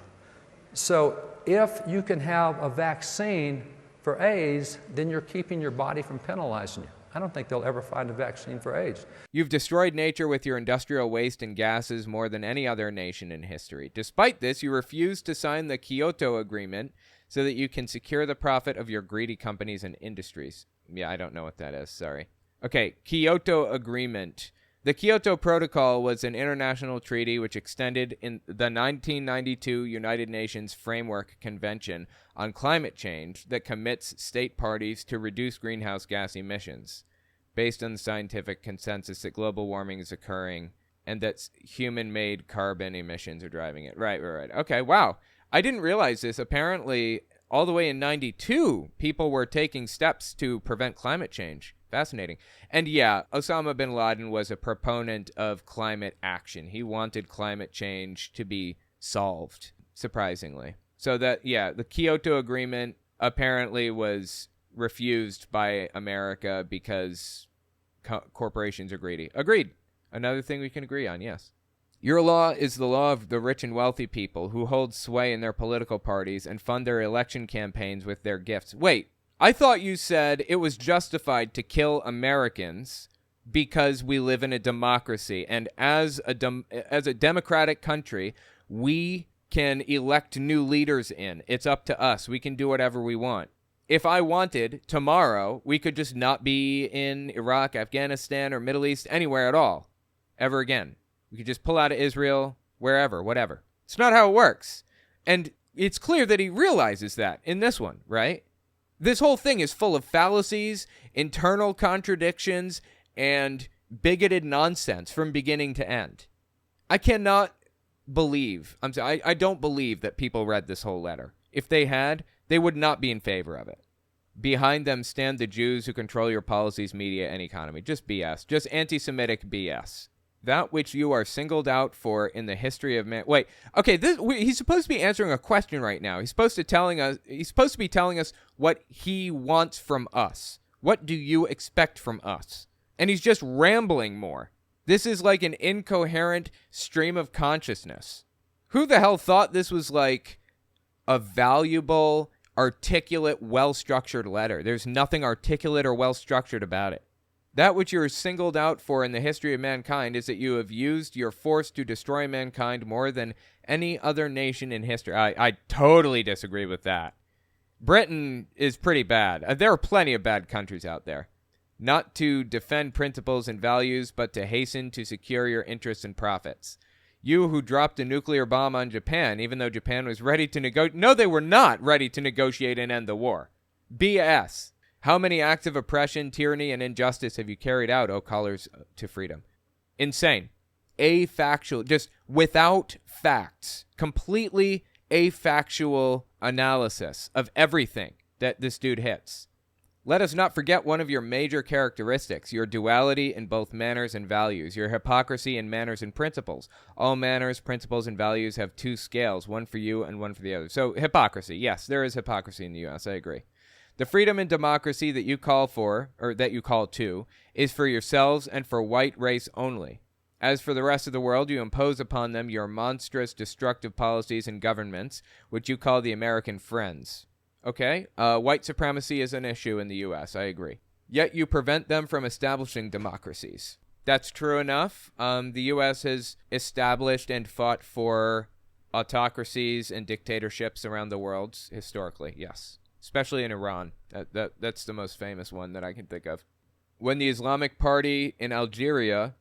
So if you can have a vaccine for AIDS, then you're keeping your body from penalizing you. I don't think they'll ever find a vaccine for AIDS. You've destroyed nature with your industrial waste and gases more than any other nation in history. Despite this, you refuse to sign the Kyoto Agreement so that you can secure the profit of your greedy companies and industries. Yeah, I don't know what that is. Sorry. Okay, Kyoto Agreement. The Kyoto Protocol was an international treaty which extended in the 1992 United Nations Framework Convention on Climate Change that commits state parties to reduce greenhouse gas emissions based on the scientific consensus that global warming is occurring and that human-made carbon emissions are driving it. Right. Okay, wow. I didn't realize this. Apparently, all the way in 92, people were taking steps to prevent climate change. Fascinating. And yeah, Osama Bin Laden was a proponent of climate action. He wanted climate change to be solved, surprisingly. So that, yeah, the Kyoto Agreement apparently was refused by America because corporations are greedy. Agreed. Another thing we can agree on, yes. Your law is the law of the rich and wealthy people who hold sway in their political parties and fund their election campaigns with their gifts. Wait. I thought you said it was justified to kill Americans because we live in a democracy, and as a democratic country, we can elect new leaders in. It's up to us. We can do whatever we want. if I wanted, tomorrow, we could just not be in Iraq, Afghanistan, or Middle East, anywhere at all, ever again. We could just pull out of Israel, wherever, whatever. It's not how it works. And it's clear that he realizes that in this one, right? This whole thing is full of fallacies, internal contradictions, and bigoted nonsense from beginning to end. I cannot believe, I don't believe that people read this whole letter. If they had, they would not be in favor of it. Behind them stand the Jews who control your policies, media, and economy. Just BS. Just anti-Semitic BS. That which you are singled out for in the history of man. Wait, okay, he's supposed to be answering a question right now. He's supposed to be telling us what he wants from us. What do you expect from us? And he's just rambling more. This is like an incoherent stream of consciousness. Who the hell thought this was like a valuable, articulate, well-structured letter? There's nothing articulate or well-structured about it. That which you are singled out for in the history of mankind is that you have used your force to destroy mankind more than any other nation in history. I totally disagree with that. Britain is pretty bad. There are plenty of bad countries out there. Not to defend principles and values, but to hasten to secure your interests and profits. You who dropped a nuclear bomb on Japan, even though Japan was ready to negotiate. No, they were not ready to negotiate and end the war. BS. How many acts of oppression, tyranny, and injustice have you carried out, O callers to freedom? Insane. Afactual, just without facts. Completely afactual analysis of everything that this dude hits. Let us not forget one of your major characteristics, your duality in both manners and values, your hypocrisy in manners and principles. All manners, principles, and values have two scales, one for you and one for the other. So hypocrisy, yes, there is hypocrisy in the U.S., I agree. The freedom and democracy that you call for, or that you call to, is for yourselves and for white race only. As for the rest of the world, you impose upon them your monstrous, destructive policies and governments, which you call the American friends. Okay? White supremacy is an issue in the U.S., I agree. Yet you prevent them from establishing democracies. That's true enough. The U.S. has established and fought for autocracies and dictatorships around the world, historically, yes. Especially in Iran. That's the most famous one that I can think of. When the Islamic Party in Algeria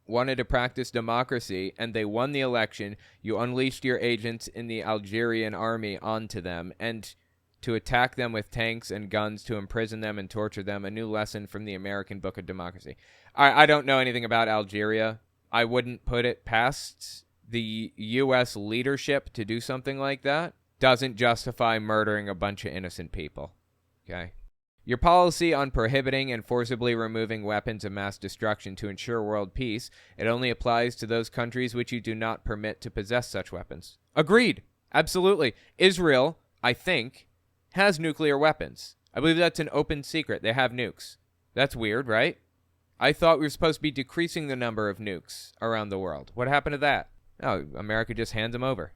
wanted to practice democracy and they won the election, you unleashed your agents in the Algerian army onto them and to attack them with tanks and guns, to imprison them and torture them, a new lesson from the American Book of Democracy. I don't know anything about Algeria. I wouldn't put it past the U.S. leadership to do something like that. Doesn't justify murdering a bunch of innocent people. Okay? Your policy on prohibiting and forcibly removing weapons of mass destruction to ensure world peace, it only applies to those countries which you do not permit to possess such weapons. Agreed. Absolutely. Israel, I think, has nuclear weapons. I believe that's an open secret. They have nukes. That's weird, right? I thought we were supposed to be decreasing the number of nukes around the world. What happened to that? Oh, America just hands them over.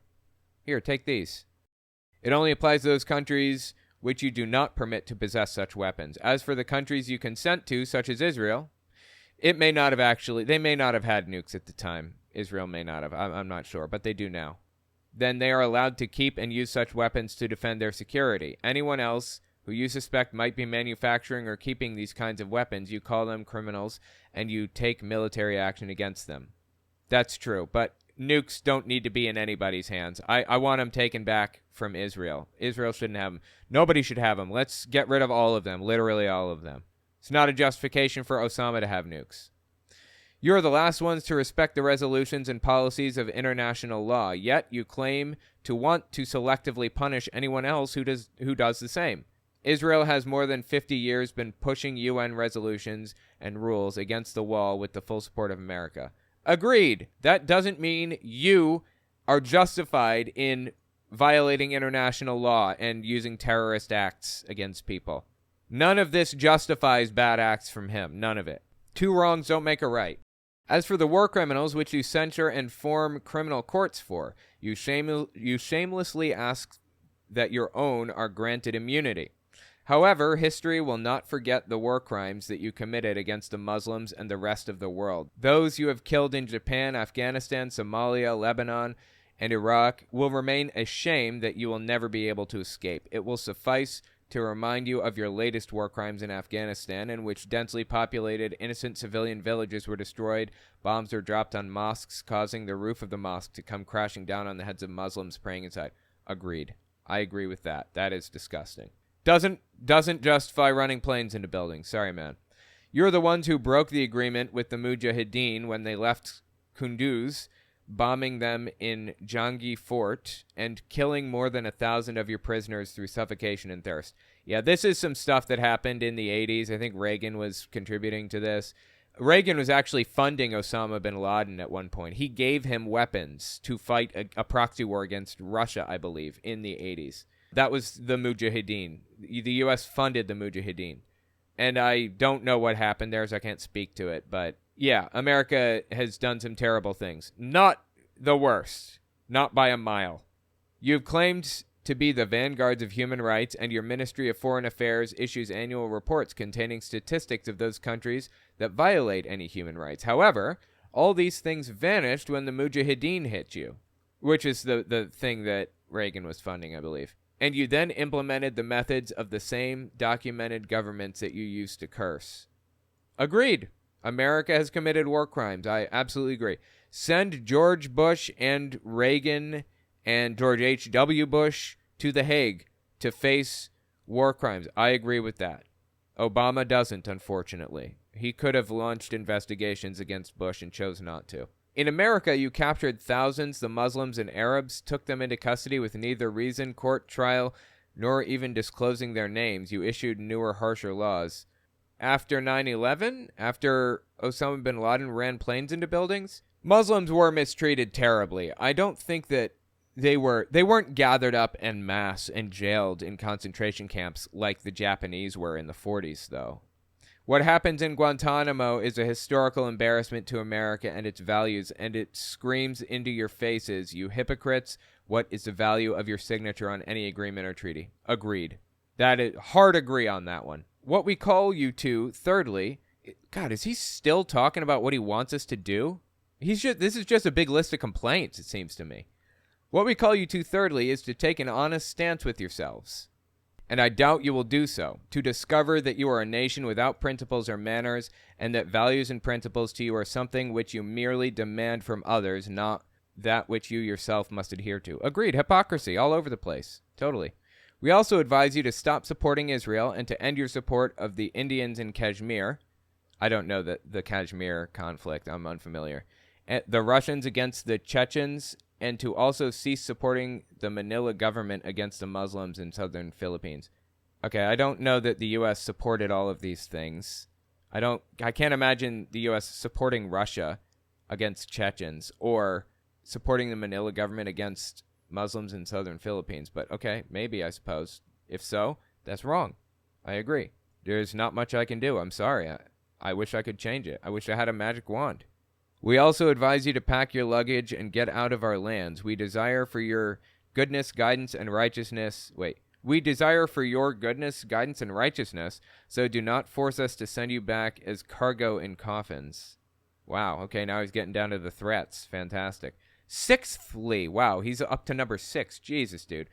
Here, take these. It only applies to those countries which you do not permit to possess such weapons. As for the countries you consent to, such as Israel, they may not have had nukes at the time. Israel may not have. I'm not sure, but they do now. Then they are allowed to keep and use such weapons to defend their security. Anyone else who you suspect might be manufacturing or keeping these kinds of weapons, you call them criminals and you take military action against them. That's true, but nukes don't need to be in anybody's hands. I want them taken back from Israel. Israel shouldn't have them. Nobody should have them. Let's get rid of all of them, literally all of them. It's not a justification for Osama to have nukes. You are the last ones to respect the resolutions and policies of international law, yet you claim to want to selectively punish anyone else who does the same. Israel has more than 50 years been pushing UN resolutions and rules against the wall with the full support of America. Agreed. That doesn't mean you are justified in violating international law and using terrorist acts against people. None of this justifies bad acts from him. None of it. Two wrongs don't make a right. As for the war criminals which you censure and form criminal courts for, you shamelessly ask that your own are granted immunity. However, history will not forget the war crimes that you committed against the Muslims and the rest of the world. Those you have killed in Japan, Afghanistan, Somalia, Lebanon, and Iraq will remain a shame that you will never be able to escape. It will suffice to remind you of your latest war crimes in Afghanistan, in which densely populated innocent civilian villages were destroyed, bombs were dropped on mosques, causing the roof of the mosque to come crashing down on the heads of Muslims praying inside. Agreed. I agree with that. That is disgusting. Doesn't justify running planes into buildings. Sorry, man. You're the ones who broke the agreement with the Mujahideen when they left Kunduz, bombing them in Jangi Fort and killing more than 1,000 of your prisoners through suffocation and thirst. Yeah, this is some stuff that happened in the 80s. I think Reagan was contributing to this. Reagan was actually funding Osama bin Laden at one point. He gave him weapons to fight a proxy war against Russia, I believe, in the 80s. That was the Mujahideen. The U.S. funded the Mujahideen. And I don't know what happened there, so I can't speak to it. But yeah, America has done some terrible things. Not the worst. Not by a mile. You've claimed to be the vanguards of human rights, and your Ministry of Foreign Affairs issues annual reports containing statistics of those countries that violate any human rights. However, all these things vanished when the Mujahideen hit you, which is the thing that Reagan was funding, I believe. And you then implemented the methods of the same documented governments that you used to curse. Agreed. America has committed war crimes. I absolutely agree. Send George Bush and Reagan and George H.W. Bush to The Hague to face war crimes. I agree with that. Obama doesn't, unfortunately. He could have launched investigations against Bush and chose not to. In America, you captured thousands, the Muslims and Arabs, took them into custody with neither reason, court, trial, nor even disclosing their names. You issued newer, harsher laws. After 9/11, after Osama bin Laden ran planes into buildings, Muslims were mistreated terribly. I don't think that they weren't gathered up en masse and jailed in concentration camps like the Japanese were in the 40s, though. What happens in Guantanamo is a historical embarrassment to America and its values, and it screams into your faces, you hypocrites, what is the value of your signature on any agreement or treaty? Agreed. That is hard agree on that one. What we call you to, thirdly, God, is he still talking about what he wants us to do? This is just a big list of complaints, it seems to me. What we call you to, thirdly, is to take an honest stance with yourselves. And I doubt you will do so, to discover that you are a nation without principles or manners, and that values and principles to you are something which you merely demand from others, not that which you yourself must adhere to. Agreed. Hypocrisy all over the place. Totally. We also advise you to stop supporting Israel and to end your support of the Indians in Kashmir. I don't know the Kashmir conflict. I'm unfamiliar. And the Russians against the Chechens, and to also cease supporting the Manila government against the Muslims in southern Philippines. Okay, I don't know that the U.S. supported all of these things. I can't imagine the U.S. supporting Russia against Chechens or supporting the Manila government against Muslims in southern Philippines. But okay, maybe, I suppose. If so, that's wrong. I agree. There's not much I can do. I'm sorry. I wish I could change it. I wish I had a magic wand. We also advise you to pack your luggage and get out of our lands. We desire for your goodness, guidance, and righteousness. We desire for your goodness, guidance, and righteousness, so do not force us to send you back as cargo in coffins. Wow, okay, now he's getting down to the threats. Fantastic. Sixthly, wow, he's up to number 6. Jesus, dude.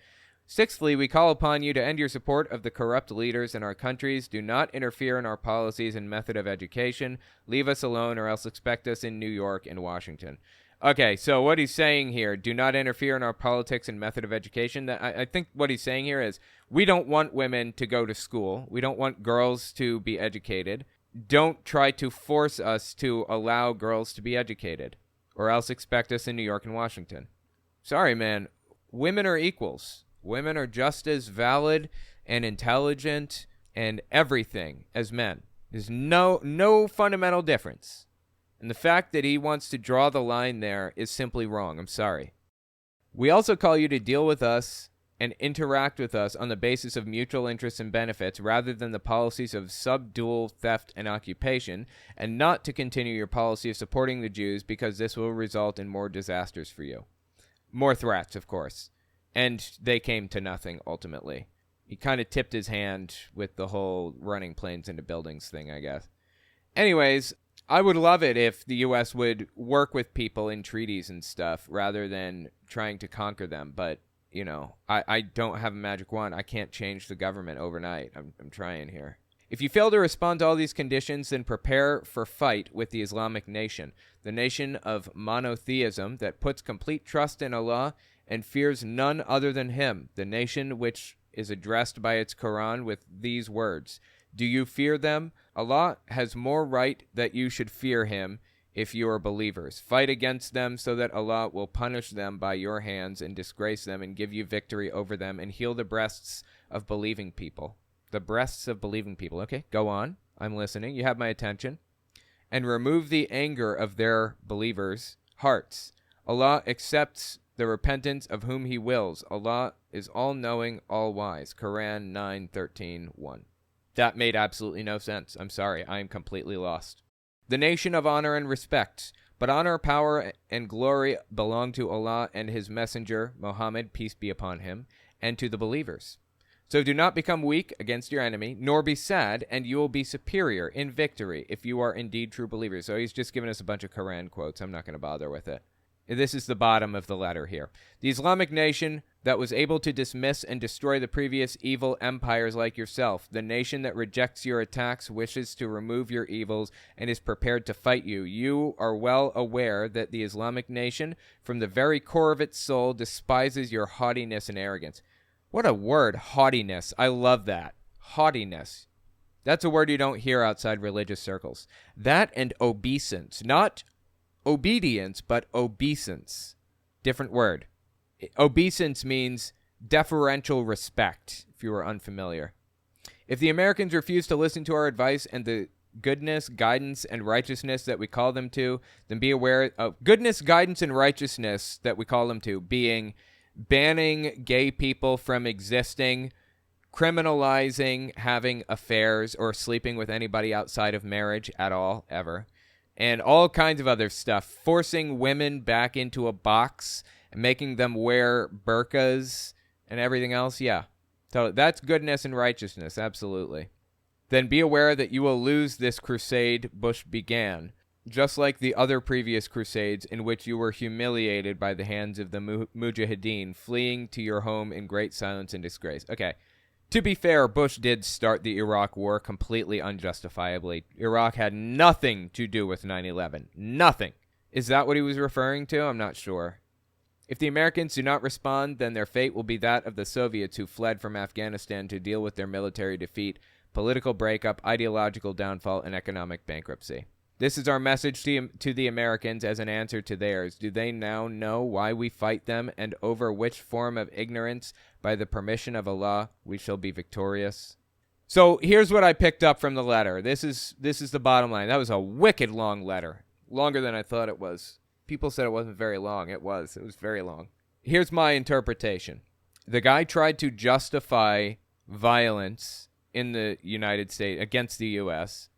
Sixthly, we call upon you to end your support of the corrupt leaders in our countries. Do not interfere in our policies and method of education. Leave us alone or else expect us in New York and Washington. Okay, so what he's saying here, do not interfere in our politics and method of education. I think what he's saying here is we don't want women to go to school. We don't want girls to be educated. Don't try to force us to allow girls to be educated or else expect us in New York and Washington. Sorry, man. Women are equals. Women are just as valid and intelligent and everything as men. There's no fundamental difference. And the fact that he wants to draw the line there is simply wrong. I'm sorry. We also call you to deal with us and interact with us on the basis of mutual interests and benefits rather than the policies of subdual, theft, and occupation, and not to continue your policy of supporting the Jews because this will result in more disasters for you. More threats, of course. And they came to nothing, ultimately. He kind of tipped his hand with the whole running planes into buildings thing, I guess. Anyways, I would love it if the U.S. would work with people in treaties and stuff rather than trying to conquer them. But you know, I don't have a magic wand. I can't change the government overnight. I'm trying here. If you fail to respond to all these conditions, then prepare for fight with the Islamic nation, the nation of monotheism that puts complete trust in Allah and fears none other than Him, the nation which is addressed by its Quran with these words, "Do you fear them? Allah has more right that you should fear Him if you are believers. Fight against them so that Allah will punish them by your hands and disgrace them and give you victory over them and heal the breasts of believing people." The breasts of believing people. Okay, go on. I'm listening. You have my attention. "And remove the anger of their believers' hearts. Allah accepts the repentance of whom He wills. Allah is all-knowing, all-wise." Quran 9:13-1. That made absolutely no sense. I'm sorry. I am completely lost. "The nation of honor and respect. But honor, power, and glory belong to Allah and His messenger, Muhammad, peace be upon him, and to the believers. So do not become weak against your enemy, nor be sad, and you will be superior in victory if you are indeed true believers." So he's just giving us a bunch of Quran quotes. I'm not going to bother with it. This is the bottom of the letter here. "The Islamic nation that was able to dismiss and destroy the previous evil empires like yourself, the nation that rejects your attacks, wishes to remove your evils, and is prepared to fight you. You are well aware that the Islamic nation, from the very core of its soul, despises your haughtiness and arrogance." What a word, haughtiness. I love that. Haughtiness. That's a word you don't hear outside religious circles. That and obeisance. Not obedience, but obeisance. Different word. Obeisance means deferential respect, if you were unfamiliar. "If the Americans refuse to listen to our advice and the goodness, guidance, and righteousness that we call them to, then be aware of goodness, guidance, and righteousness that we call them to, being banning gay people from existing, criminalizing having affairs or sleeping with anybody outside of marriage at all, ever, and all kinds of other stuff, forcing women back into a box, and making them wear burqas and everything else. Yeah, so that's goodness and righteousness, absolutely. "Then be aware that you will lose this crusade Bush began, just like the other previous crusades in which you were humiliated by the hands of the Mujahideen, fleeing to your home in great silence and disgrace." Okay, to be fair, Bush did start the Iraq War completely unjustifiably. Iraq had nothing to do with 9/11. Nothing. Is that what he was referring to? I'm not sure. "If the Americans do not respond, then their fate will be that of the Soviets who fled from Afghanistan to deal with their military defeat, political breakup, ideological downfall, and economic bankruptcy. This is our message to the Americans as an answer to theirs. Do they now know why we fight them and over which form of ignorance, by the permission of Allah, we shall be victorious?" So here's what I picked up from the letter. This is the bottom line. That was a wicked long letter. Longer than I thought it was. People said it wasn't very long. It was. It was very long. Here's my interpretation. The guy tried to justify violence in the United States against the U.S.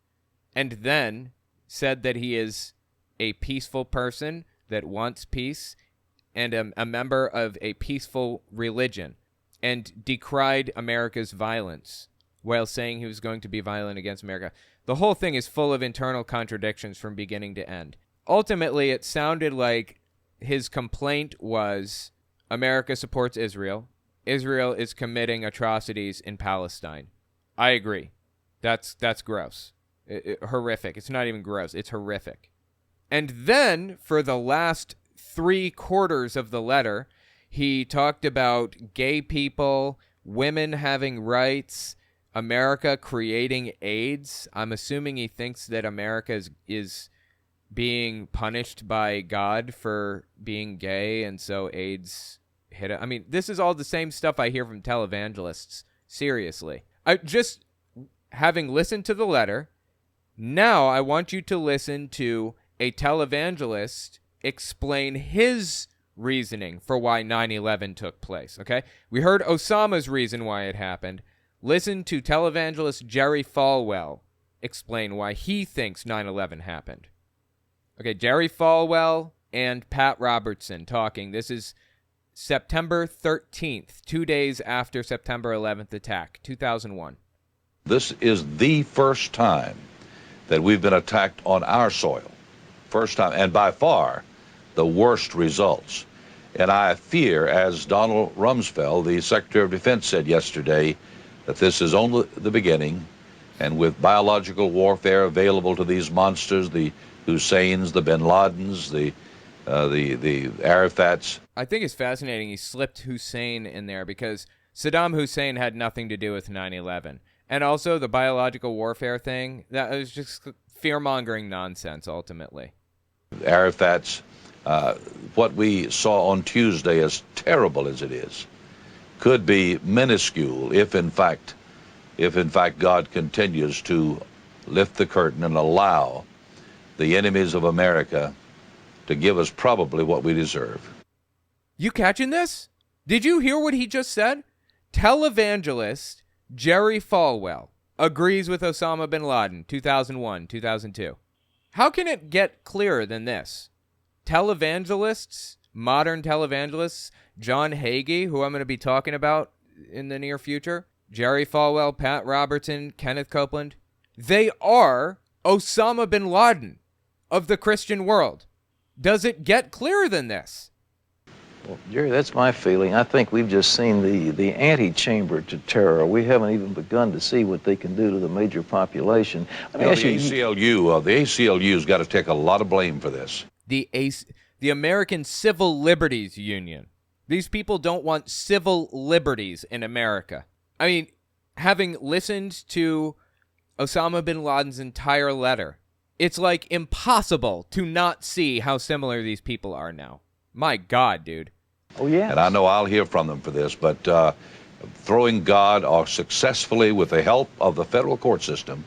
and then said that he is a peaceful person that wants peace and a member of a peaceful religion, and decried America's violence while saying he was going to be violent against America. The whole thing is full of internal contradictions from beginning to end. Ultimately, it sounded like his complaint was America supports Israel. Israel is committing atrocities in Palestine. I agree. That's gross. Horrific. It's not even gross. It's horrific. And then, for the last 3/4 of the letter, he talked about gay people, women having rights, America creating AIDS. I'm assuming he thinks that America is being punished by God for being gay, and so AIDS hit it. I mean, this is all the same stuff I hear from televangelists. Seriously. Having listened to the letter, now I want you to listen to a televangelist explain his reasoning for why 9/11 took place, okay? We heard Osama's reason why it happened. Listen to televangelist Jerry Falwell explain why he thinks 9/11 happened. Okay, Jerry Falwell and Pat Robertson talking. This is September 13th, 2 days after September 11th attack, 2001. This is the first time that we've been attacked on our soil. First time, and by far, the worst results. And I fear, as Donald Rumsfeld, the Secretary of Defense, said yesterday, that this is only the beginning. And with biological warfare available to these monsters, the Husseins, the Bin Ladens, the Arafats. I think it's fascinating he slipped Hussein in there because Saddam Hussein had nothing to do with 9/11. And also the biological warfare thing, that was just fear-mongering nonsense, ultimately. Arafat's, what we saw on Tuesday, as terrible as it is, could be minuscule if in fact God continues to lift the curtain and allow the enemies of America to give us probably what we deserve. You catching this? Did you hear what he just said? Televangelist Jerry Falwell agrees with Osama Bin Laden, 2001, 2002. How can it get clearer than this? Televangelists, modern televangelists, John Hagee, who I'm going to be talking about in the near future, Jerry Falwell, Pat Robertson, Kenneth Copeland, they are Osama Bin Laden of the Christian world. Does it get clearer than this? Well, Jerry, that's my feeling. I think we've just seen the antechamber to terror. We haven't even begun to see what they can do to the major population. The ACLU's got to take a lot of blame for this. The American Civil Liberties Union. These people don't want civil liberties in America. I mean, having listened to Osama bin Laden's entire letter, it's like impossible to not see how similar these people are now. My God, dude. Oh, yeah. And I know I'll hear from them for this, but throwing God, or successfully with the help of the federal court system,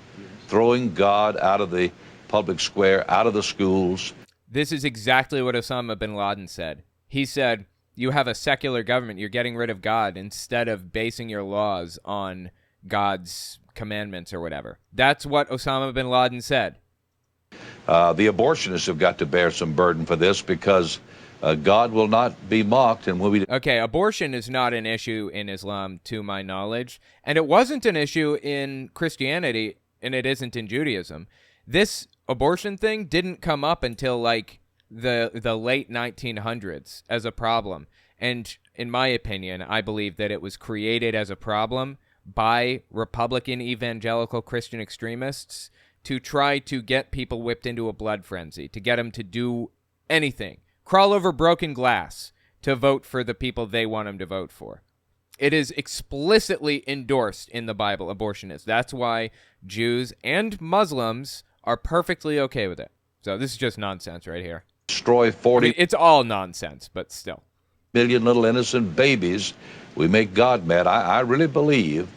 throwing God out of the public square, out of the schools. This is exactly what Osama bin Laden said. He said, you have a secular government, you're getting rid of God instead of basing your laws on God's commandments or whatever. That's what Osama bin Laden said. The abortionists have got to bear some burden for this because God will not be mocked. And when we Okay, abortion is not an issue in Islam, to my knowledge, and it wasn't an issue in Christianity, and it isn't in Judaism. This abortion thing didn't come up until like the late 1900s as a problem, and in my opinion, I believe that it was created as a problem by Republican evangelical Christian extremists to try to get people whipped into a blood frenzy, to get them to do anything, crawl over broken glass to vote for the people they want them to vote for. It is explicitly endorsed in the Bible, abortion is. That's why Jews and Muslims are perfectly okay with it. So this is just nonsense right here. Destroy 40. I mean, it's all nonsense, but still. Million little innocent babies. We make God mad. I really believe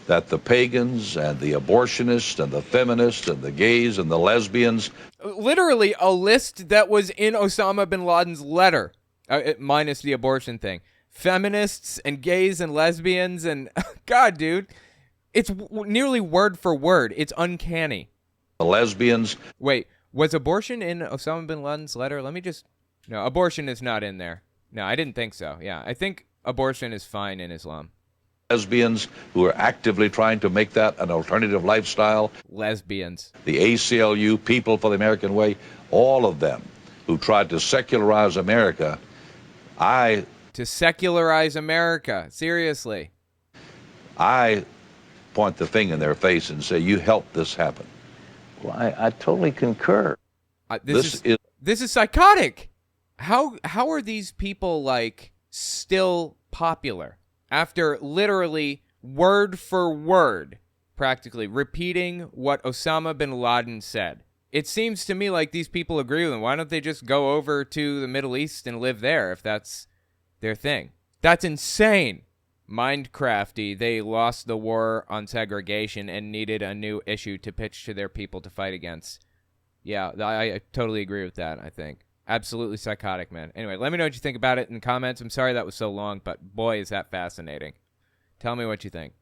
that the pagans and the abortionists and the feminists and the gays and the lesbians. Literally a list that was in Osama bin Laden's letter, minus the abortion thing. Feminists and gays and lesbians and God, dude, it's nearly word for word. It's uncanny. The lesbians. Wait, was abortion in Osama bin Laden's letter? No, abortion is not in there. No, I didn't think so. Yeah, I think abortion is fine in Islam. Lesbians who are actively trying to make that an alternative lifestyle. Lesbians. The ACLU, People for the American Way, all of them who tried to secularize America. To secularize America, seriously. I point the finger in their face and say, you helped this happen. Well, I totally concur. This is psychotic. How are these people like still popular after literally word for word practically repeating what Osama bin Laden said? It seems to me like these people agree with him. Why don't they just go over to the Middle East and live there if that's their thing? That's insane. Mindcrafty, they lost the war on segregation and needed a new issue to pitch to their people to fight against. Yeah, I totally agree with that, I think. Absolutely psychotic, man. Anyway, let me know what you think about it in the comments. I'm sorry that was so long, but boy, is that fascinating. Tell me what you think.